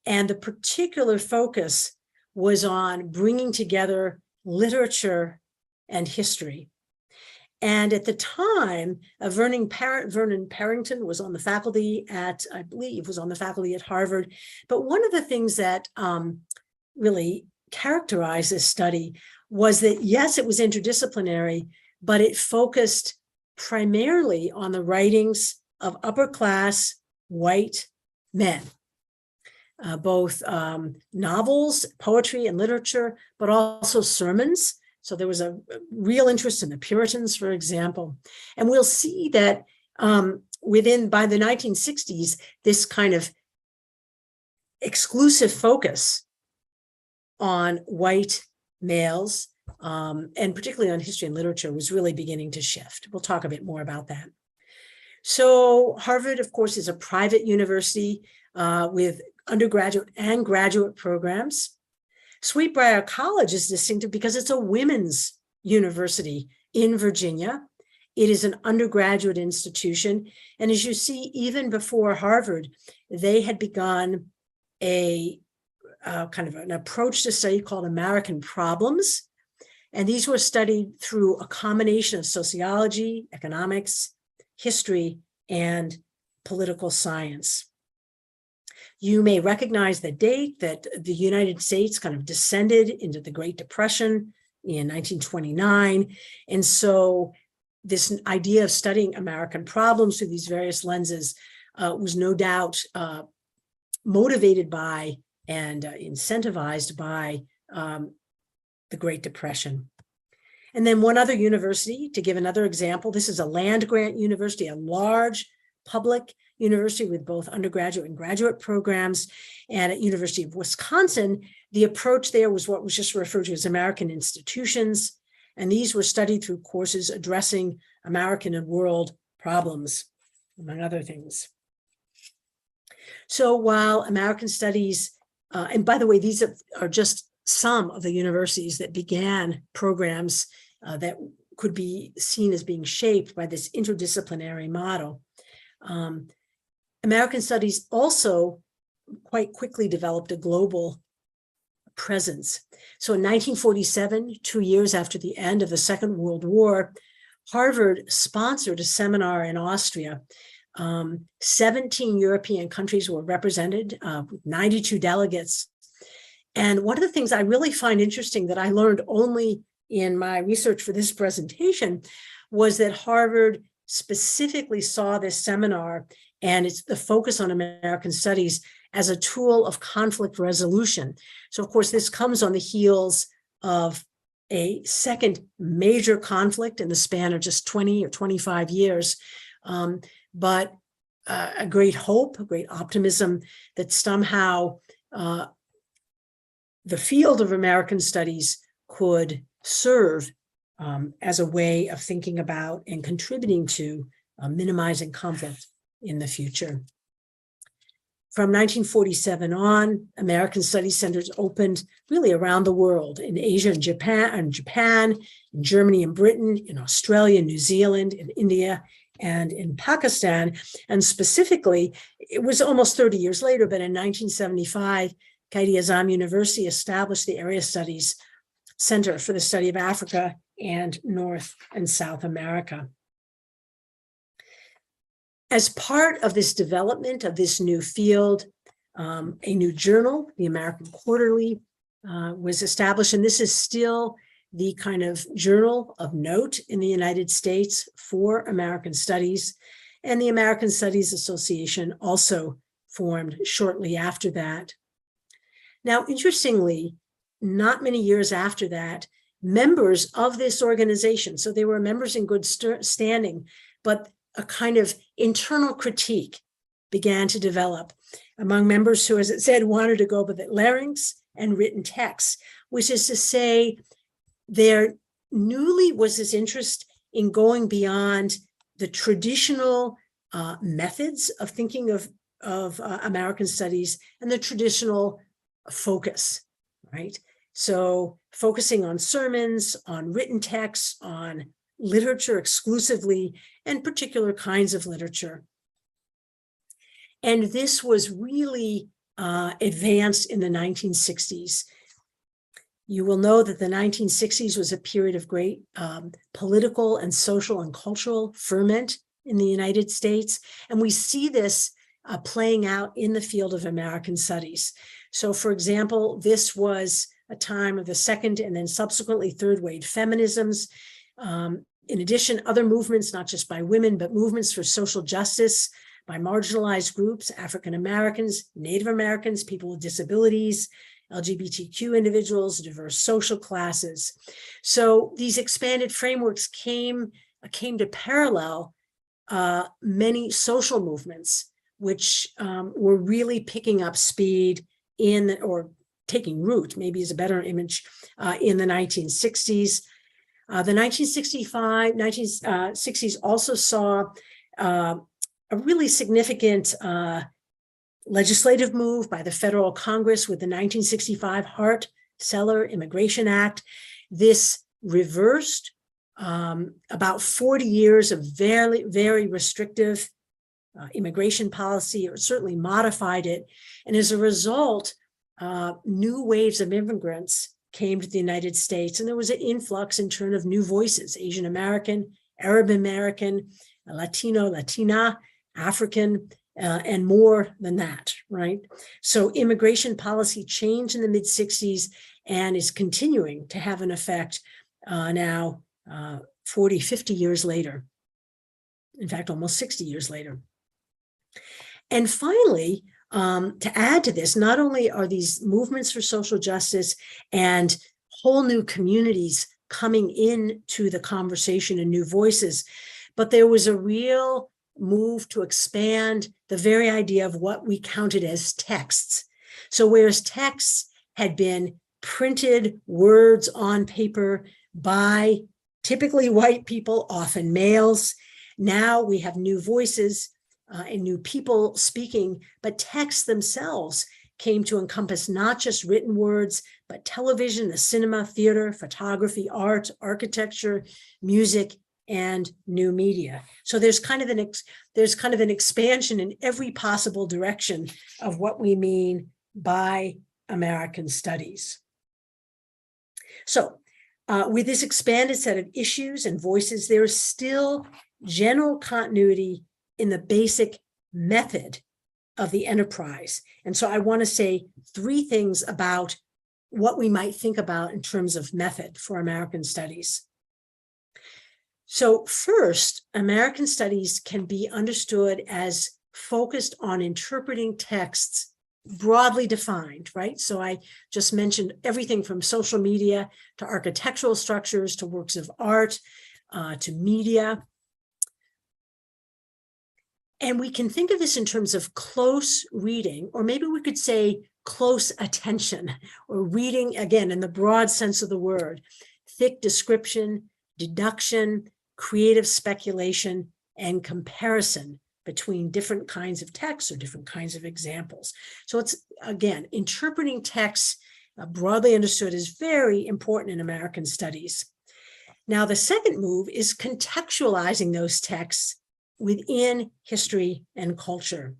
And the particular focus was on bringing together literature and history. And at the time, Vernon Parrington was on the faculty at, I believe, was on the faculty at Harvard. But one of the things that really characterized this study was that, yes, it was interdisciplinary, but it focused primarily on the writings of upper-class white men, both novels, poetry, and literature, but also sermons. So there was a real interest in the Puritans, for example. And we'll see that by the 1960s, this kind of exclusive focus on white males, and particularly on history and literature, was really beginning to shift. We'll talk a bit more about that. So Harvard, of course, is a private university with undergraduate and graduate programs. Sweetbriar College is distinctive because it's a women's university in Virginia. It is an undergraduate institution. And as you see, even before Harvard, they had begun a kind of an approach to study called American Problems. And these were studied through a combination of sociology, economics, history, and political science. You may recognize the date that the United States kind of descended into the Great Depression in 1929. And so this idea of studying American problems through these various lenses was no doubt motivated by and incentivized by the Great Depression. And then one other university, to give another example, this is a land-grant university, a large public university with both undergraduate and graduate programs. And at University of Wisconsin, the approach there was what was just referred to as American institutions. And these were studied through courses addressing American and world problems, among other things. So while American studies, and by the way, these are just some of the universities that began programs that could be seen as being shaped by this interdisciplinary model. American studies also quite quickly developed a global presence. So in 1947, 2 years after the end of the Second World War, Harvard sponsored a seminar in Austria. 17 European countries were represented, with 92 delegates. And one of the things I really find interesting that I learned only in my research for this presentation was that Harvard specifically saw this seminar and it's the focus on American studies as a tool of conflict resolution. So of course, this comes on the heels of a second major conflict in the span of just 20 or 25 years. But a great hope, a great optimism that somehow the field of American studies could serve as a way of thinking about and contributing to minimizing conflict in the future. From 1947 on, American Studies Centers opened really around the world, in Asia and Japan, in Germany and Britain, in Australia, New Zealand, in India, and in Pakistan. And specifically, it was almost 30 years later, but in 1975, Quaid-i-Azam University established the Area Studies Center for the Study of Africa and North and South America. As part of this development of this new field, a new journal, the American Quarterly, was established, and this is still the kind of journal of note in the United States for American studies. And the American Studies Association also formed shortly after that. Now, interestingly, not many years after that, members of this organization, so they were members in good standing, but a kind of internal critique began to develop among members who, as it said, wanted to go with the larynx and written texts, which is to say, there newly was this interest in going beyond the traditional methods of thinking of American studies and the traditional focus, right? So focusing on sermons, on written texts, on literature exclusively, and particular kinds of literature. And this was really advanced in the 1960s. You will know that the 1960s was a period of great political and social and cultural ferment in the United States. And we see this playing out in the field of American studies. So, for example, this was a time of the second and then subsequently third wave feminisms. In addition, other movements, not just by women, but movements for social justice by marginalized groups, African Americans, Native Americans, people with disabilities, LGBTQ individuals, diverse social classes. So these expanded frameworks came to parallel many social movements, which were really picking up speed or taking root, maybe is a better image, in the 1960s. The 1960s also saw a really significant legislative move by the federal Congress with the 1965 Hart-Celler Immigration Act. This reversed about 40 years of very, very restrictive immigration policy, or certainly modified it. And as a result, new waves of immigrants came to the United States, and there was an influx in turn of new voices: Asian American, Arab American, Latino, Latina, African, and more than that, right? So immigration policy changed in the mid-60s and is continuing to have an effect now 40, 50 years later. In fact, almost 60 years later. And finally, to add to this, not only are these movements for social justice and whole new communities coming into the conversation and new voices, but there was a real move to expand the very idea of what we counted as texts. So whereas texts had been printed words on paper by typically white people, often males, now we have new voices and new people speaking, but texts themselves came to encompass not just written words, but television, the cinema, theater, photography, art, architecture, music, and new media. So there's kind of an expansion in every possible direction of what we mean by American studies. So with this expanded set of issues and voices, there is still general continuity in the basic method of the enterprise. And so I want to say three things about what we might think about in terms of method for American studies. So first, American studies can be understood as focused on interpreting texts broadly defined, right? So I just mentioned everything from social media to architectural structures to works of art to media. And we can think of this in terms of close reading, or maybe we could say close attention, or reading, again, in the broad sense of the word, thick description, deduction, creative speculation, and comparison between different kinds of texts or different kinds of examples. So it's, again, interpreting texts broadly understood is very important in American studies. Now, the second move is contextualizing those texts within history and culture.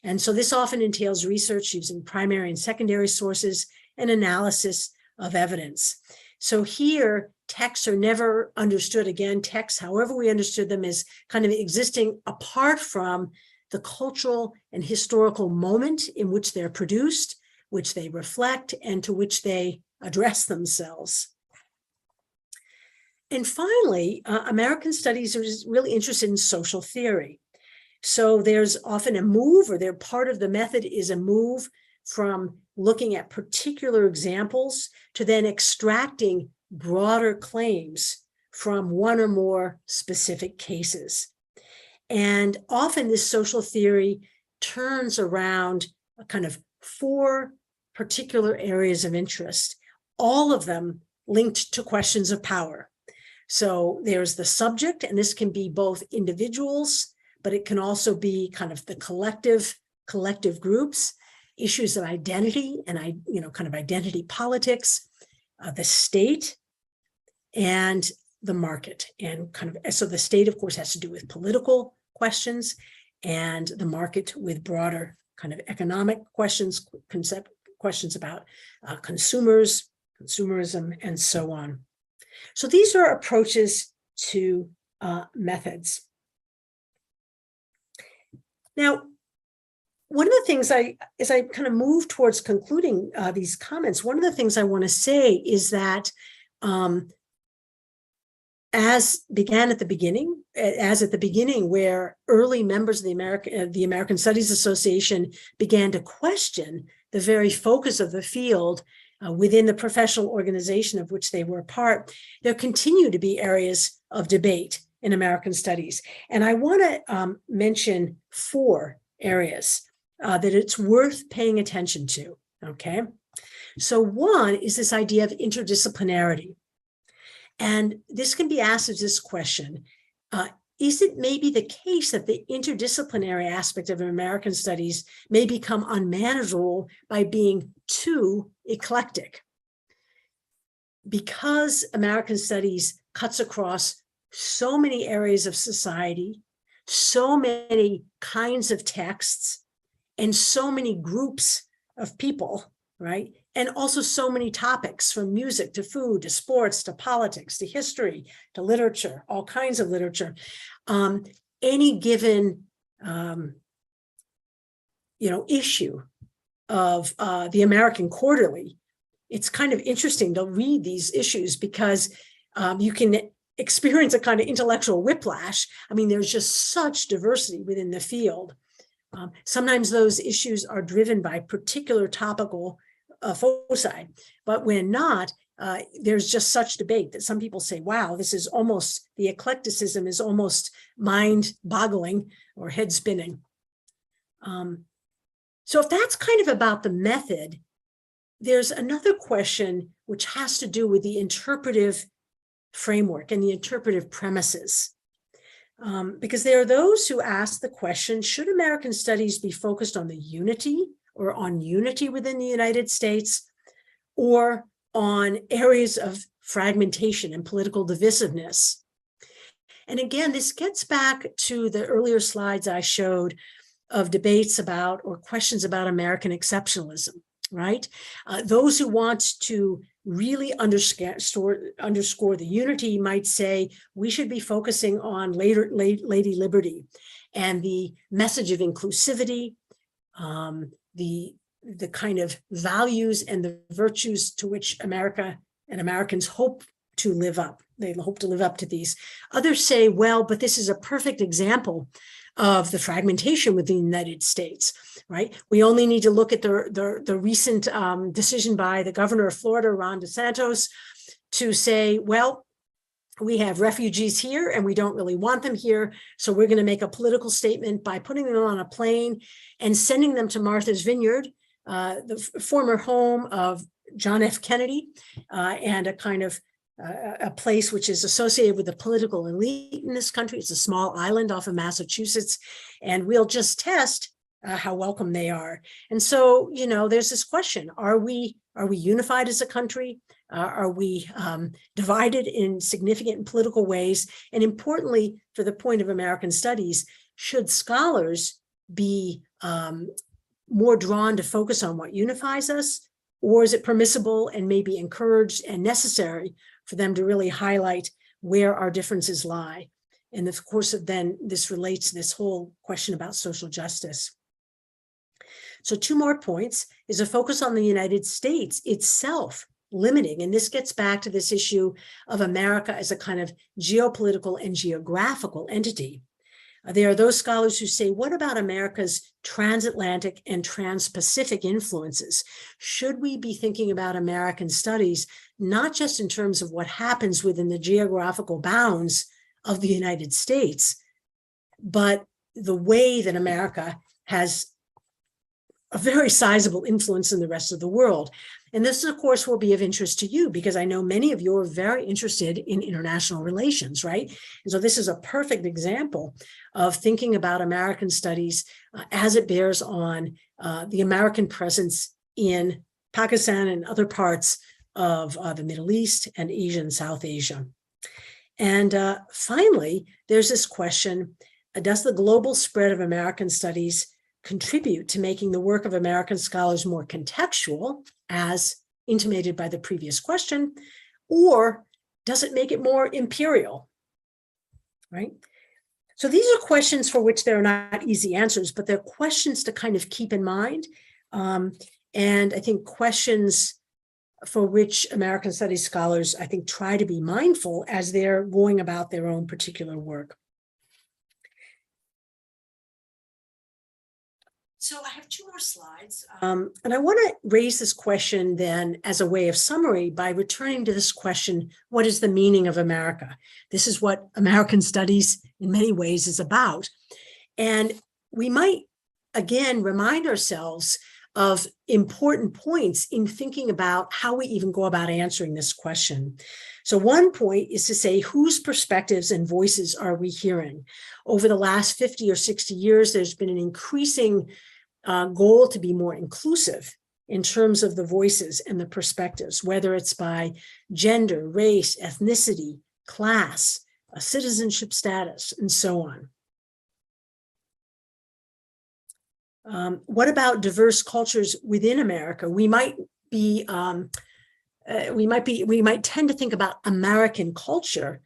And so this often entails research using primary and secondary sources and analysis of evidence. So here, texts are never understood, again, texts, however we understood them, as kind of existing apart from the cultural and historical moment in which they're produced, which they reflect, and to which they address themselves. And finally, American studies are really interested in social theory. So there's often a move, or they're part of the method is a move from looking at particular examples to then extracting broader claims from one or more specific cases. And often this social theory turns around a kind of 4 particular areas of interest, all of them linked to questions of power. So there's the subject, and this can be both individuals, but it can also be kind of the collective groups, issues of identity and kind of identity politics, the state, and the market. And kind of, so the state, of course, has to do with political questions, and the market with broader kind of economic questions, questions about consumers, consumerism, and so on. So these are approaches to methods. Now, one of the things as I kind of move towards concluding these comments, one of the things I want to say is that as at the beginning, where early members of the American Studies Association began to question the very focus of the field within the professional organization of which they were a part, there continue to be areas of debate in American studies. And I want to mention 4 areas that it's worth paying attention to, okay? So one is this idea of interdisciplinarity. And this can be asked as this question, is it maybe the case that the interdisciplinary aspect of American studies may become unmanageable by being too eclectic? Because American studies cuts across so many areas of society, so many kinds of texts, and so many groups of people, right? And also so many topics, from music to food to sports to politics to history to literature, all kinds of literature. Any given issue of the American Quarterly, it's kind of interesting to read these issues because you can experience a kind of intellectual whiplash. I mean, there's just such diversity within the field. Sometimes those issues are driven by particular topical foci, but when not, there's just such debate that some people say, wow, this is almost, the eclecticism is almost mind-boggling or head-spinning. So if that's kind of about the method, there's another question which has to do with the interpretive framework and the interpretive premises. Because there are those who ask the question, should American studies be focused on the unity or on unity within the United States, or on areas of fragmentation and political divisiveness? And again, this gets back to the earlier slides I showed of debates about or questions about American exceptionalism, right? Those who want to really underscore the unity might say we should be focusing on Lady Liberty and the message of inclusivity, the kind of values and the virtues to which America and Americans hope to live up. They hope to live up to these. Others say, well, but this is a perfect example of the fragmentation within the United States, right? We only need to look at the recent decision by the governor of Florida, Ron DeSantis, to say, well, we have refugees here and we don't really want them here. So we're going to make a political statement by putting them on a plane and sending them to Martha's Vineyard, the former home of John F. Kennedy, and a kind of a place which is associated with the political elite in this country. It's a small island off of Massachusetts, and we'll just test how welcome they are. And so, you know, there's this question: are we unified as a country? Are we divided in significant political ways? And importantly, for the point of American studies, should scholars be more drawn to focus on what unifies us, or is it permissible and maybe encouraged and necessary for them to really highlight where our differences lie? And of course, then this relates to this whole question about social justice. So 2 more points is a focus on the United States itself limiting. And this gets back to this issue of America as a kind of geopolitical and geographical entity. There are those scholars who say, what about America's transatlantic and trans-Pacific influences? Should we be thinking about American studies, not just in terms of what happens within the geographical bounds of the United States, but the way that America has a very sizable influence in the rest of the world? And this, of course, will be of interest to you because I know many of you are very interested in international relations, right? And so this is a perfect example of thinking about American studies as it bears on the American presence in Pakistan and other parts of the Middle East and Asia and South Asia. And finally, there's this question, does the global spread of American studies contribute to making the work of American scholars more contextual, as intimated by the previous question, or does it make it more imperial, right? So these are questions for which there are not easy answers, but they're questions to kind of keep in mind. And I think questions for which American studies scholars, I think, try to be mindful as they're going about their own particular work. So I have two more slides. And I want to raise this question then as a way of summary by returning to this question, what is the meaning of America? This is what American studies in many ways is about. And we might, again, remind ourselves of important points in thinking about how we even go about answering this question. So one point is to say, whose perspectives and voices are we hearing? Over the last 50 or 60 years, there's been an increasing goal to be more inclusive in terms of the voices and the perspectives, whether it's by gender, race, ethnicity, class, citizenship status, and so on. What about diverse cultures within America? We might tend to think about American culture,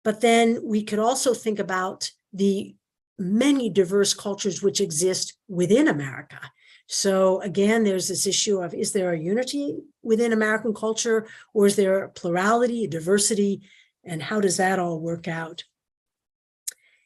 but then we could also think about the many diverse cultures which exist within America. So again, there's this issue of, is there a unity within American culture, or is there a plurality, a diversity, and how does that all work out?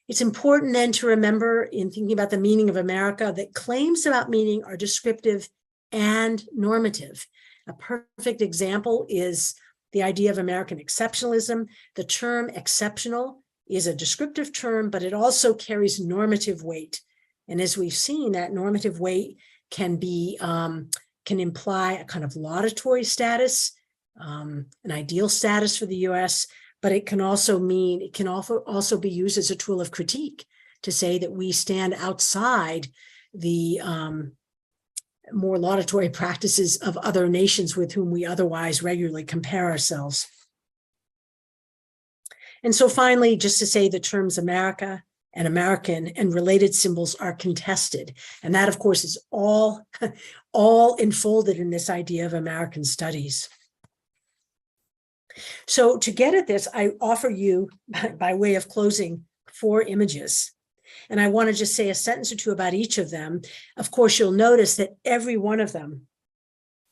It's important then to remember in thinking about the meaning of America that claims about meaning are descriptive and normative. A perfect example is the idea of American exceptionalism. The term exceptional is a descriptive term, but it also carries normative weight. And as we've seen, that normative weight can be, can imply a kind of laudatory status, an ideal status for the US, but it can also mean, it can also be used as a tool of critique to say that we stand outside the more laudatory practices of other nations with whom we otherwise regularly compare ourselves. And so finally, just to say the terms America and American and related symbols are contested. And that, of course, is all enfolded in this idea of American studies. So to get at this, I offer you, by way of closing, 4 images. And I want to just say a sentence or two about each of them. Of course, you'll notice that every one of them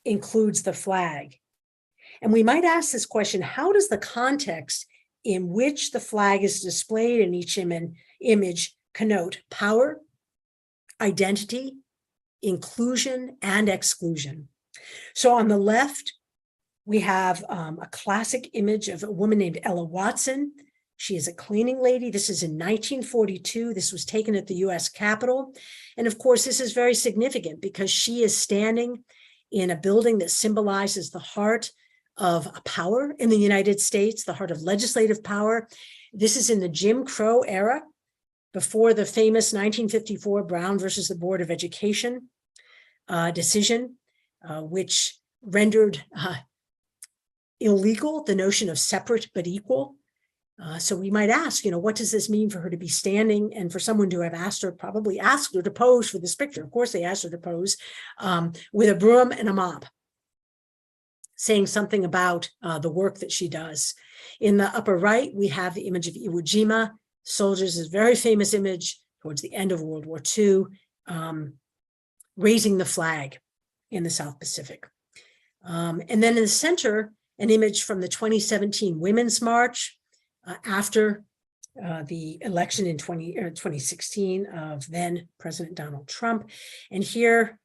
includes the flag. And we might ask this question, how does the context in which the flag is displayed in each image connote power, identity, inclusion, and exclusion? So on the left, we have a classic image of a woman named Ella Watson. She is a cleaning lady. This is in 1942. This was taken at the US Capitol. And of course, this is very significant because she is standing in a building that symbolizes the heart of power in the United States, the heart of legislative power. This is in the Jim Crow era, before the famous 1954 Brown versus the Board of Education decision, which rendered illegal the notion of separate but equal. So we might ask, what does this mean for her to be standing and for someone to have asked her, probably asked her to pose for this picture? Of course, they asked her to pose with a broom and a mop, saying something about the work that she does. In the upper right, we have the image of Iwo Jima soldiers, is a very famous image towards the end of World War II, raising the flag in the South Pacific. And then in the center, an image from the 2017 Women's March after the election in 2016 of then President Donald Trump. And here,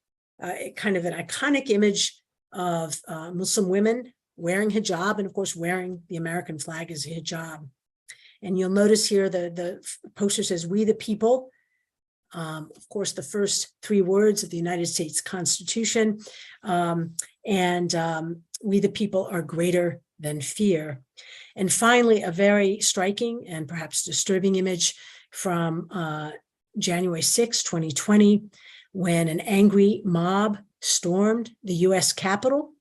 kind of an iconic image of Muslim women wearing hijab, and of course, wearing the American flag as a hijab. And you'll notice here the poster says, "We the people." Of course, the first 3 words of the United States Constitution. We the people are greater than fear. And finally, a very striking and perhaps disturbing image from January 6, 2020, when an angry mob stormed the US Capitol,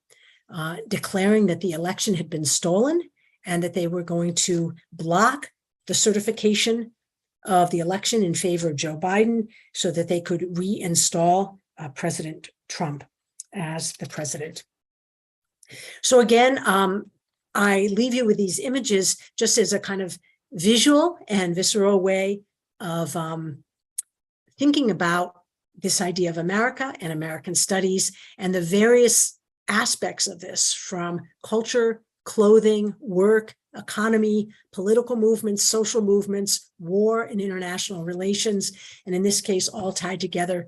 declaring that the election had been stolen and that they were going to block the certification of the election in favor of Joe Biden so that they could reinstall President Trump as the president. So again, I leave you with these images just as a kind of visual and visceral way of thinking about this idea of America and American studies and the various aspects of this, from culture, clothing, work, economy, political movements, social movements, war and international relations, and in this case, all tied together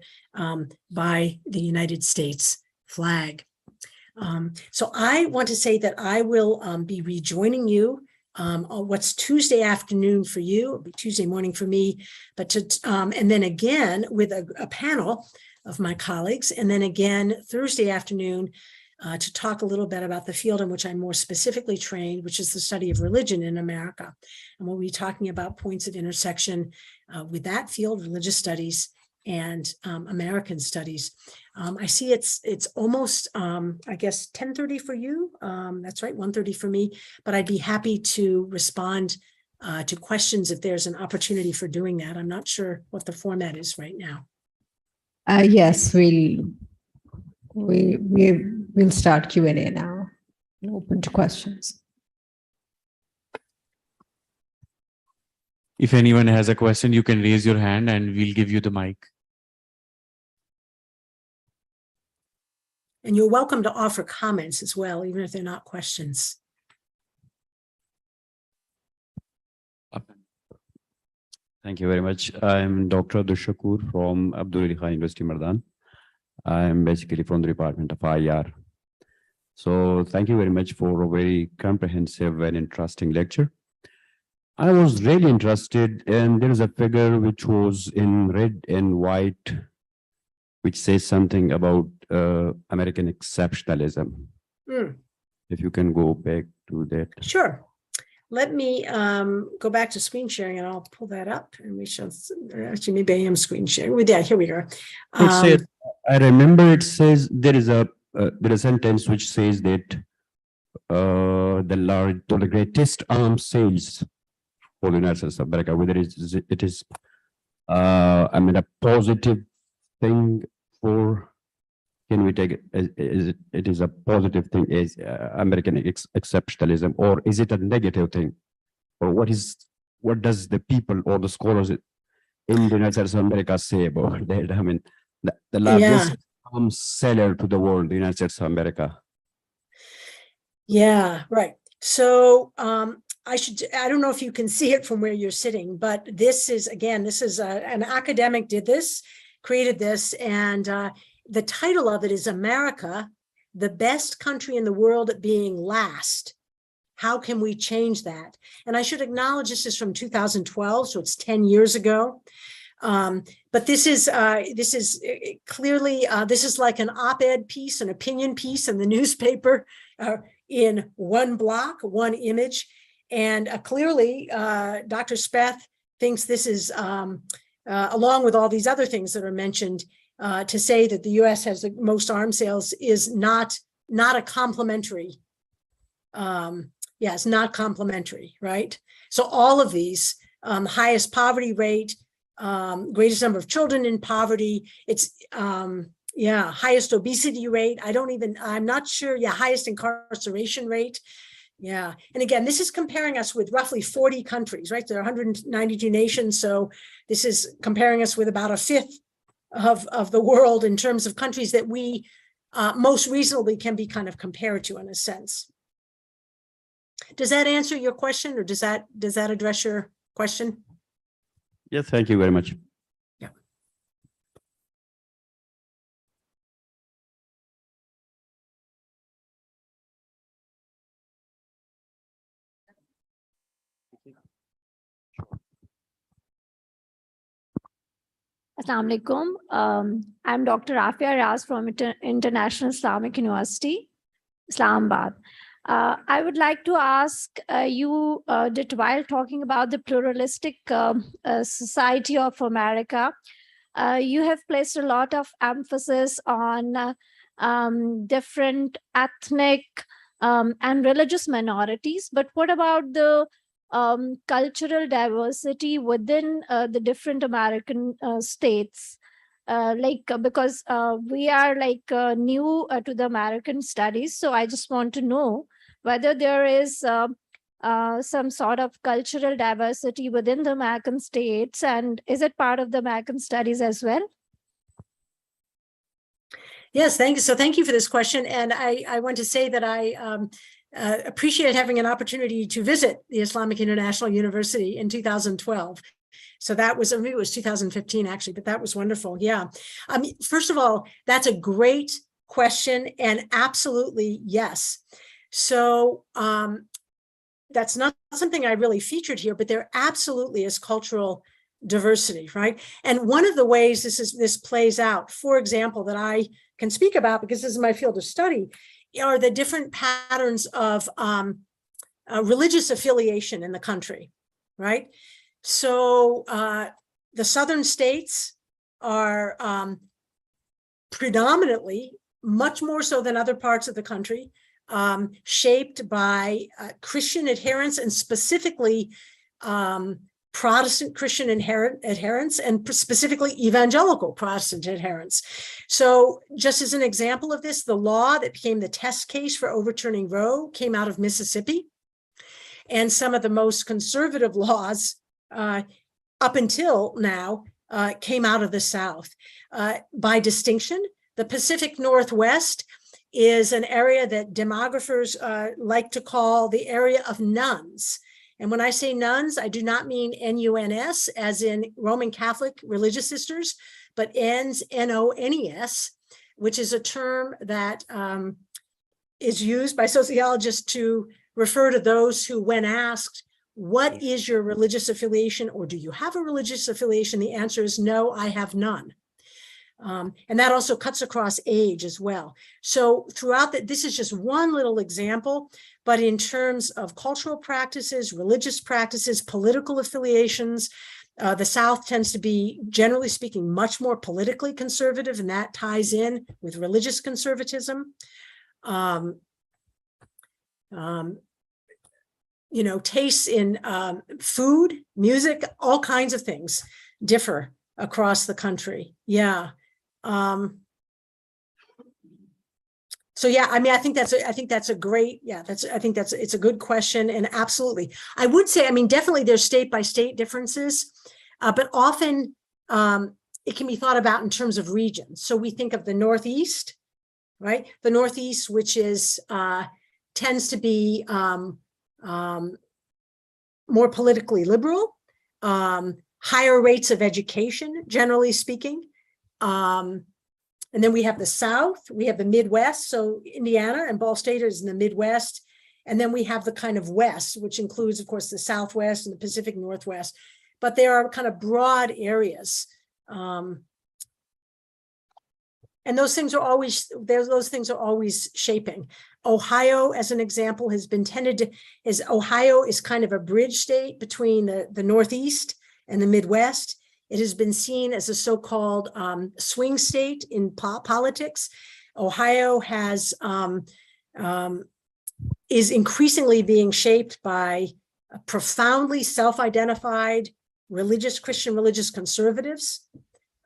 by the United States flag. So I want to say that I will be rejoining you on what's Tuesday afternoon for you, it'll be Tuesday morning for me, but and then again with a panel of my colleagues, and then again Thursday afternoon to talk a little bit about the field in which I'm more specifically trained, which is the study of religion in America. And we'll be talking about points of intersection with that field, religious studies and American studies. I see it's almost, I guess, 10:30 for you. That's right, 1:30 for me, but I'd be happy to respond to questions if there's an opportunity for doing that. I'm not sure what the format is right now. Yes, we'll start Q&A now. Open to questions. If anyone has a question, you can raise your hand and we'll give you the mic. And you're welcome to offer comments as well, even if they're not questions. Thank you very much. I'm Dr. Abdul from Abdul Ali Khan University, Mardan. I'm basically from the Department of IR. So thank you very much for a very comprehensive and interesting lecture. I was really interested, and there is a figure which was in red and white, which says something about American exceptionalism. If you can go back to that. Sure. Let me go back to screen sharing and I'll pull that up and we shall, actually maybe I am screen sharing. Yeah, here we go. It says, I remember it says there is a sentence which says that the greatest arms sales for the United States of America, whether it is I mean a positive thing for, can we take it is a positive thing is American exceptionalism, or is it a negative thing, or what does the people or the scholars in the United States of America say about that? I mean, the largest arms seller to the world, the United States of America. Yeah, right. So I don't know if you can see it from where you're sitting, but this is, again, this is an academic created this, and the title of it is America, the best country in the world at being last. How can we change that? And I should acknowledge this is from 2012, so it's 10 years ago. But this is clearly, this is like an op-ed piece, an opinion piece in the newspaper in one block, one image. And clearly, Dr. Speth thinks this is, along with all these other things that are mentioned, to say that the U.S. has the most arms sales is not a complimentary. It's not complimentary, right? So all of these, highest poverty rate, greatest number of children in poverty, it's highest obesity rate. I'm not sure. Yeah, highest incarceration rate. Yeah. And again, this is comparing us with roughly 40 countries, right? There are 192 nations. So this is comparing us with about a fifth of the world in terms of countries that we most reasonably can be kind of compared to in a sense. Does that answer your question, or does that address your question? Yes, thank you very much. Yeah. Assalamu alaikum. I'm Dr. Afia Raz from International Islamic University, Islamabad. I would like to ask you that while talking about the pluralistic society of America, you have placed a lot of emphasis on different ethnic and religious minorities. But what about the cultural diversity within the different American states? Because we are new to the American studies, so I just want to know whether there is some sort of cultural diversity within the American states, and is it part of the American studies as well? Yes, thank you. So thank you for this question. And I want to say that I appreciate having an opportunity to visit the Islamic International University in 2012. So that was, I mean, it was 2015 actually, but that was wonderful. Yeah. First of all, that's a great question, and absolutely yes. So that's not something I really featured here, but there absolutely is cultural diversity, right? And one of the ways this plays out, for example, that I can speak about, because this is my field of study, are the different patterns of religious affiliation in the country, right? So the southern states are predominantly, much more so than other parts of the country, shaped by Christian adherence, and specifically Protestant Christian adherence, and specifically evangelical Protestant adherence. So just as an example of this, the law that became the test case for overturning Roe came out of Mississippi. And some of the most conservative laws up until now came out of the South. By distinction, the Pacific Northwest is an area that demographers like to call the area of nuns. And when I say nuns, I do not mean N-U-N-S, as in Roman Catholic religious sisters, but N-O-N-E-S, which is a term that is used by sociologists to refer to those who, when asked, what is your religious affiliation, or do you have a religious affiliation? The answer is no, I have none. And that also cuts across age as well. So throughout this is just one little example, but in terms of cultural practices, religious practices, political affiliations, the South tends to be, generally speaking, much more politically conservative, and that ties in with religious conservatism. You know, tastes in food, music, all kinds of things differ across the country. Yeah. So yeah, I mean, I think that's a great, yeah, it's a good question, and absolutely. I would say, I mean, definitely there's state by state differences, but often it can be thought about in terms of regions. So we think of the Northeast, right? The Northeast, which is tends to be more politically liberal, higher rates of education, generally speaking. And then we have the South, we have the Midwest. So Indiana and Ball State is in the Midwest. And then we have the kind of West, which includes, of course, the Southwest and the Pacific Northwest. But there are kind of broad areas. And those things are always shaping. Ohio, as an example, has been tended to, Ohio is kind of a bridge state between the Northeast and the Midwest. It has been seen as a so-called swing state in politics. Ohio is increasingly being shaped by profoundly self-identified Christian religious conservatives.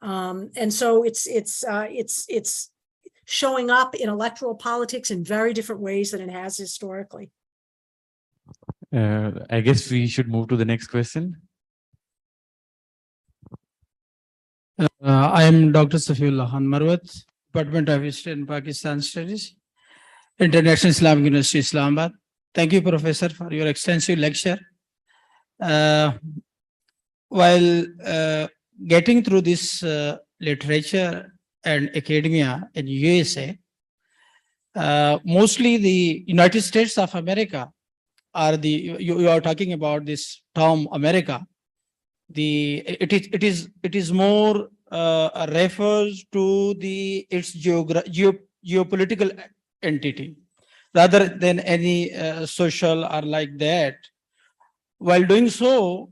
And so it's showing up in electoral politics in very different ways than it has historically. I guess we should move to the next question. I am Dr. Safiullah Khan Marwat, Department of Eastern and Pakistan Studies, International Islamic University, Islamabad. Thank you, Professor, for your extensive lecture. While getting through this literature and academia in USA, mostly the United States of America are you are talking about this term America. It is more refers to its geopolitical entity rather than any social or like that. While doing so,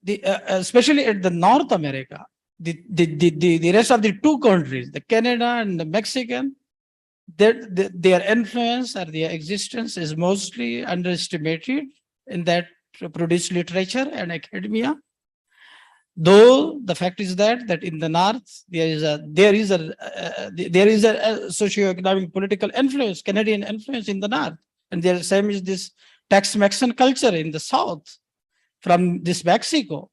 especially at the North America, the rest of the two countries, the Canada and the Mexican, their influence or their existence is mostly underestimated in that produce literature and academia. Though the fact is that in the north there is a socioeconomic political influence, Canadian influence in the north, and there same is this Tex-Mexican culture in the south from this Mexico.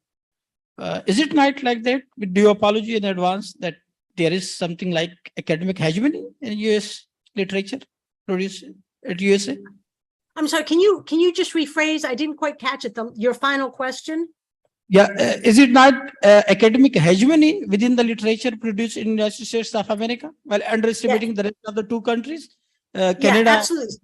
Is it not like that? With due apology in advance that there is something like academic hegemony in US literature produced at USA? I'm sorry, can you just rephrase? I didn't quite catch it. Your final question? Yeah, is it not academic hegemony within the literature produced in the United States of America while underestimating the rest of the two countries, Canada? Yeah, absolutely.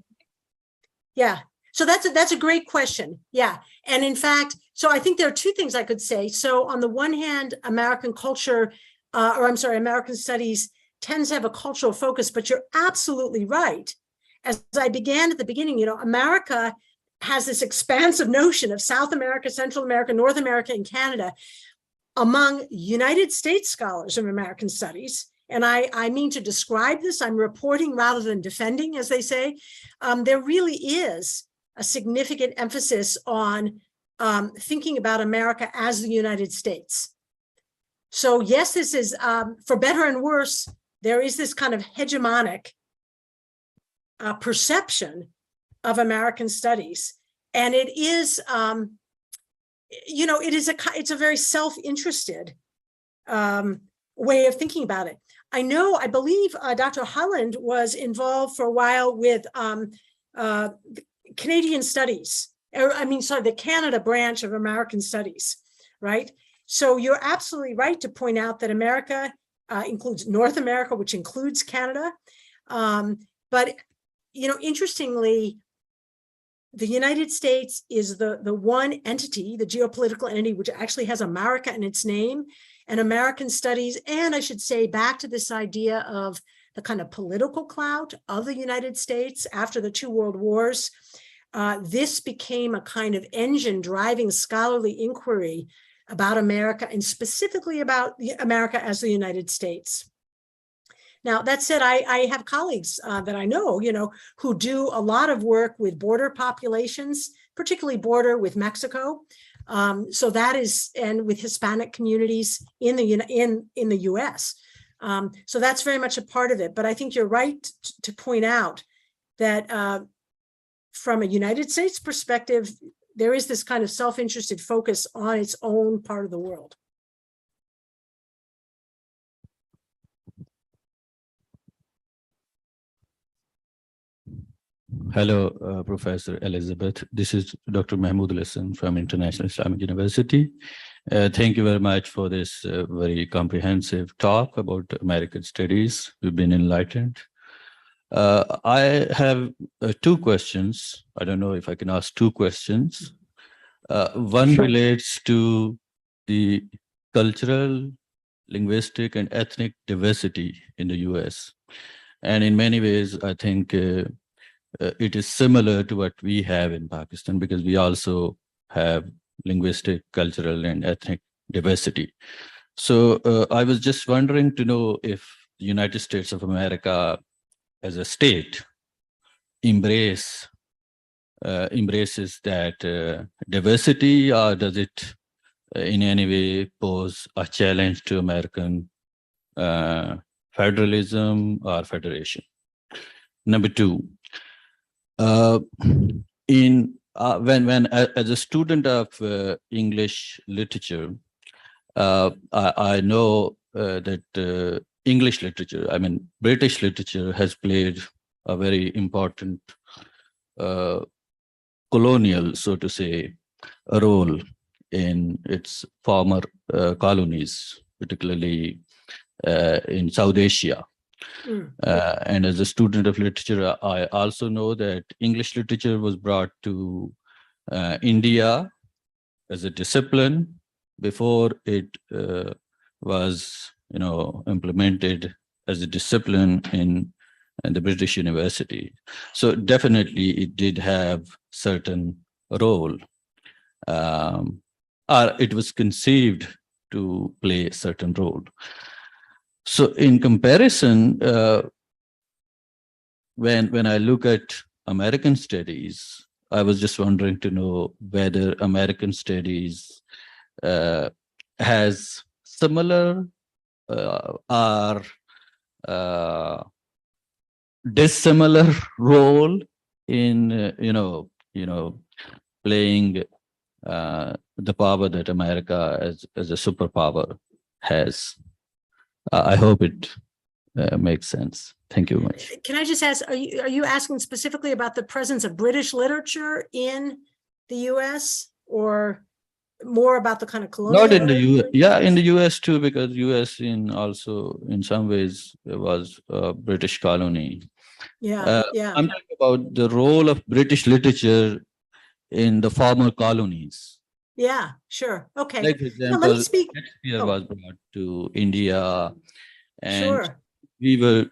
Yeah, so that's a great question. Yeah, and in fact, so I think there are two things I could say. So on the one hand, American culture, American studies tends to have a cultural focus, but you're absolutely right. As I began at the beginning, America has this expansive notion of South America, Central America, North America, and Canada among United States scholars of American studies. And I mean to describe this, I'm reporting rather than defending, as they say. There really is a significant emphasis on thinking about America as the United States. So yes, this is, for better and worse, there is this kind of hegemonic perception of American studies. And it is, it's a very self-interested way of thinking about it. I believe Dr. Holland was involved for a while with Canadian studies, the Canada branch of American studies, right? So you're absolutely right to point out that America includes North America, which includes Canada. But interestingly, the United States is the one entity, the geopolitical entity, which actually has America in its name, and American studies. And I should say, back to this idea of the kind of political clout of the United States after the two world wars, this became a kind of engine driving scholarly inquiry about America, and specifically about America as the United States. Now, that said, I have colleagues that I know, who do a lot of work with border populations, particularly border with Mexico. So that is, and with Hispanic communities in the US. So that's very much a part of it. But I think you're right to point out that from a United States perspective, there is this kind of self-interested focus on its own part of the world. Hello, Professor Elizabeth. This is Dr. Mahmoud Hassan from International Islamic University. Thank you very much for this very comprehensive talk about American studies. We've been enlightened. I have two questions. I don't know if I can ask two questions. One relates to the cultural, linguistic, and ethnic diversity in the US. And in many ways, I think it is similar to what we have in Pakistan, because we also have linguistic, cultural, and ethnic diversity. So I was just wondering to know if the United States of America as a state embraces that diversity, or does it in any way pose a challenge to American federalism or federation? Number two, when as a student of English literature, I know that English literature, British literature, has played a very important colonial, so to say, role in its former colonies, particularly in South Asia. And as a student of literature, I also know that English literature was brought to India as a discipline before it was, implemented as a discipline in the British University. So definitely it did have certain role, or it was conceived to play a certain role. So in comparison, when I look at American studies, I was just wondering to know whether American studies has similar or dissimilar role in playing the power that America as a superpower has. I hope it makes sense. Thank you very much. Can I just ask, are you asking specifically about the presence of British literature in the US, or more about the kind of colonial? Not in the US, yeah, in the US too, because US also in some ways was a British colony. Yeah. I'm talking about the role of British literature in the former colonies. Yeah, sure. Okay. Like, for Now, let example, me speak. Shakespeare was brought to India, and Sure. we were,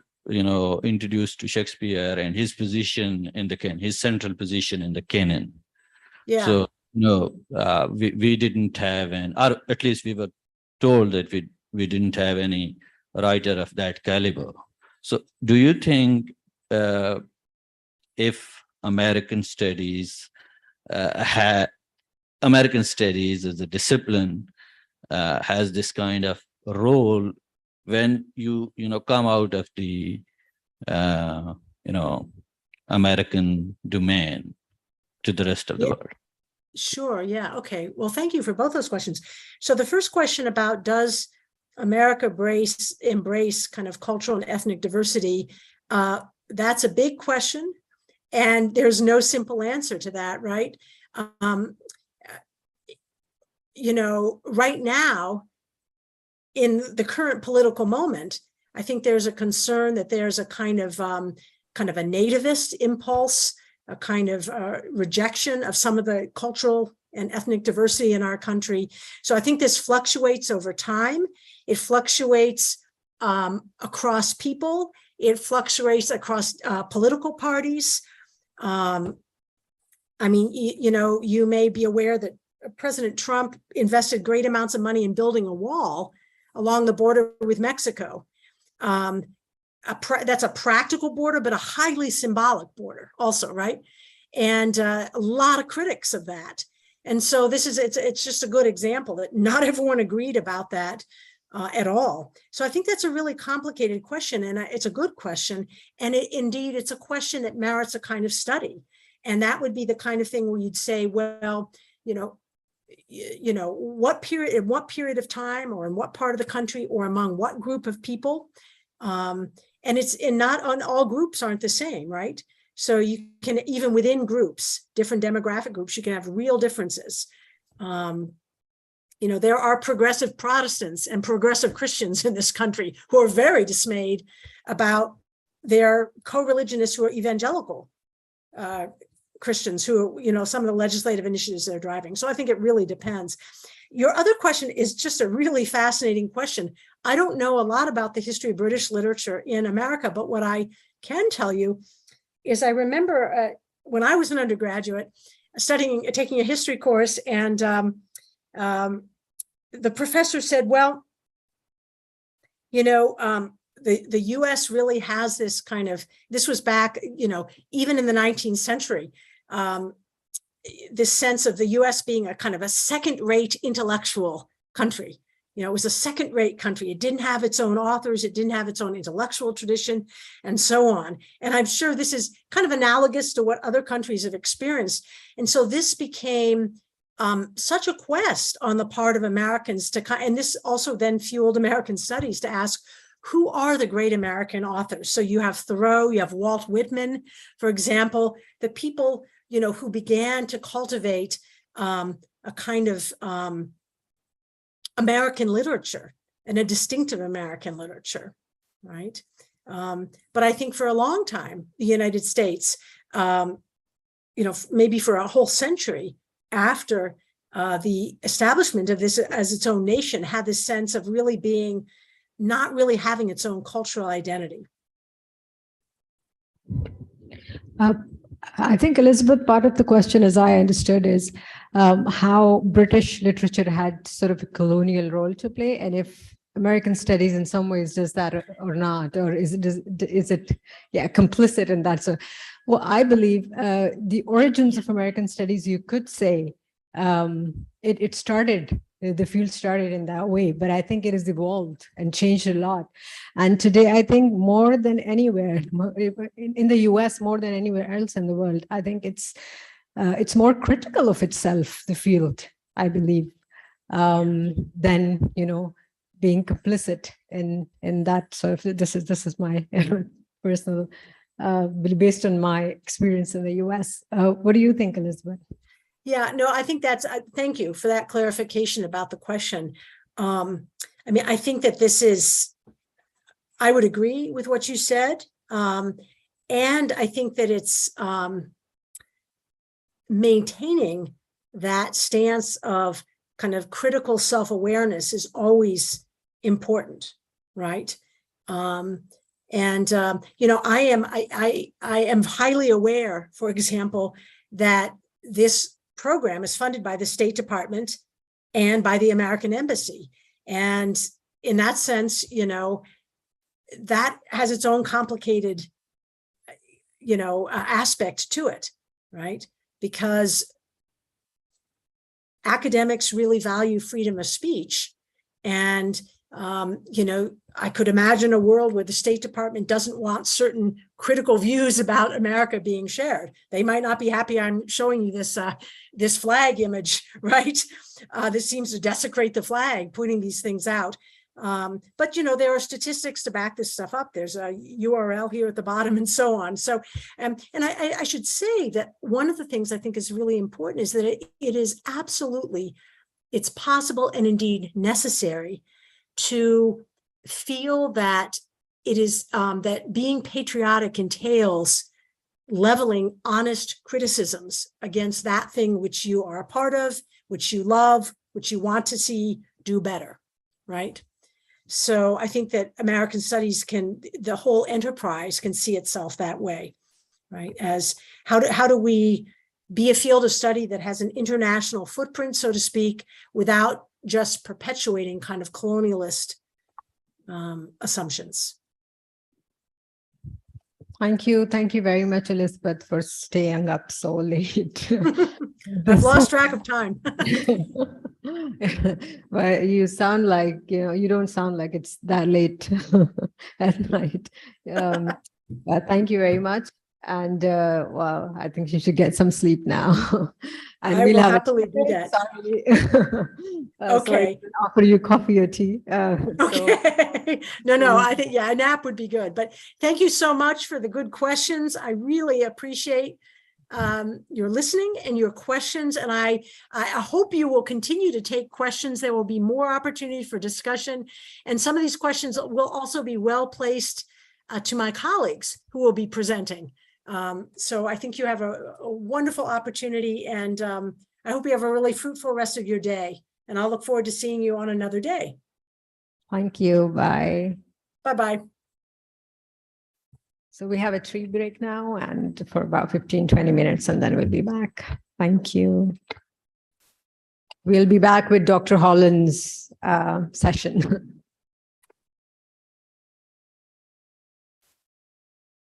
introduced to Shakespeare and his position in the canon, his central position in the canon. Yeah. So, we didn't have or at least we were told that we didn't have any writer of that caliber. So, do you think if American studies American studies as a discipline has this kind of role when you come out of the American domain to the rest of the world? Sure. Yeah. Okay. Well, thank you for both those questions. So the first question about, does America embrace kind of cultural and ethnic diversity? That's a big question, and there's no simple answer to that, right? Right now, in the current political moment, I think there's a concern that there's a kind of a nativist impulse, a kind of rejection of some of the cultural and ethnic diversity in our country. So I think this fluctuates over time. It fluctuates across people. It fluctuates across political parties. You may be aware that President Trump invested great amounts of money in building a wall along the border with Mexico. That's a practical border, but a highly symbolic border also, right? And a lot of critics of that. And so it's just a good example that not everyone agreed about that at all. So I think that's a really complicated question, and it's a good question. And indeed, it's a question that merits a kind of study. And that would be the kind of thing where you'd say, well, what period of time, or in what part of the country, or among what group of people? And not on all groups aren't the same, right? So you can, even within groups, different demographic groups, you can have real differences. There are progressive Protestants and progressive Christians in this country who are very dismayed about their co-religionists who are evangelical Christians, who, some of the legislative initiatives they're driving. So I think it really depends. Your other question is just a really fascinating question. I don't know a lot about the history of British literature in America, but what I can tell you is I remember when I was an undergraduate taking a history course, and the professor said, well, the US really has this kind of, this was back, even in the 19th century, this sense of the US being a kind of a second-rate intellectual country. It was a second-rate country. It didn't have its own authors. It didn't have its own intellectual tradition, and so on. And I'm sure this is kind of analogous to what other countries have experienced. And so this became such a quest on the part of Americans and this also then fueled American studies to ask, who are the great American authors? So you have Thoreau, you have Walt Whitman, for example, the people, who began to cultivate a kind of American literature and a distinctive American literature, right? But I think for a long time, the United States, maybe for a whole century after the establishment of this as its own nation, had this sense of really being, not really having its own cultural identity. I think, Elizabeth, part of the question, as I understood, is how British literature had sort of a colonial role to play, and if American studies in some ways does that or not, or is it complicit in that? So, well, I believe the origins of American studies, you could say, it started, the field started in that way, but I think it has evolved and changed a lot. And today, I think more than anywhere in the US, more than anywhere else in the world, I think it's more critical of itself, the field, I believe, than, being complicit in that. So this is my personal, based on my experience in the US. What do you think, Elizabeth? Yeah, no, I think that's, thank you for that clarification about the question. I mean, I think that this is, I would agree with what you said. And I think that it's maintaining that stance of kind of critical self-awareness is always important, right? I am highly aware, for example, that this program is funded by the State Department and by the American Embassy. And in that sense, that has its own complicated, aspect to it, right? Because academics really value freedom of speech. And, I could imagine a world where the State Department doesn't want certain critical views about America being shared. They might not be happy I'm showing you this flag image, right? This seems to desecrate the flag, putting these things out. But, there are statistics to back this stuff up. There's a URL here at the bottom and so on. So, and I should say that one of the things I think is really important is that it is absolutely, it's possible and indeed necessary to feel that it is, that being patriotic entails leveling honest criticisms against that thing which you are a part of, which you love, which you want to see do better, right? So I think that American studies the whole enterprise can see itself that way, right? As how do we be a field of study that has an international footprint, so to speak, without just perpetuating kind of colonialist assumptions. Thank you. Thank you very much, Elizabeth, for staying up so late. I've lost track of time. But you sound like, you don't sound like it's that late at night. Thank you very much. And well, I think you should get some sleep now. And I will happily do that. Okay. So I offer you coffee or tea. Okay. No, I think, a nap would be good. But thank you so much for the good questions. I really appreciate your listening and your questions. And I hope you will continue to take questions. There will be more opportunities for discussion. And some of these questions will also be well placed to my colleagues who will be presenting. So I think you have a wonderful opportunity, and I hope you have a really fruitful rest of your day. And I'll look forward to seeing you on another day. Thank you. Bye. Bye-bye. So we have a tree break now, and for about 15-20 minutes, and then we'll be back. Thank you. We'll be back with Dr. Holland's session.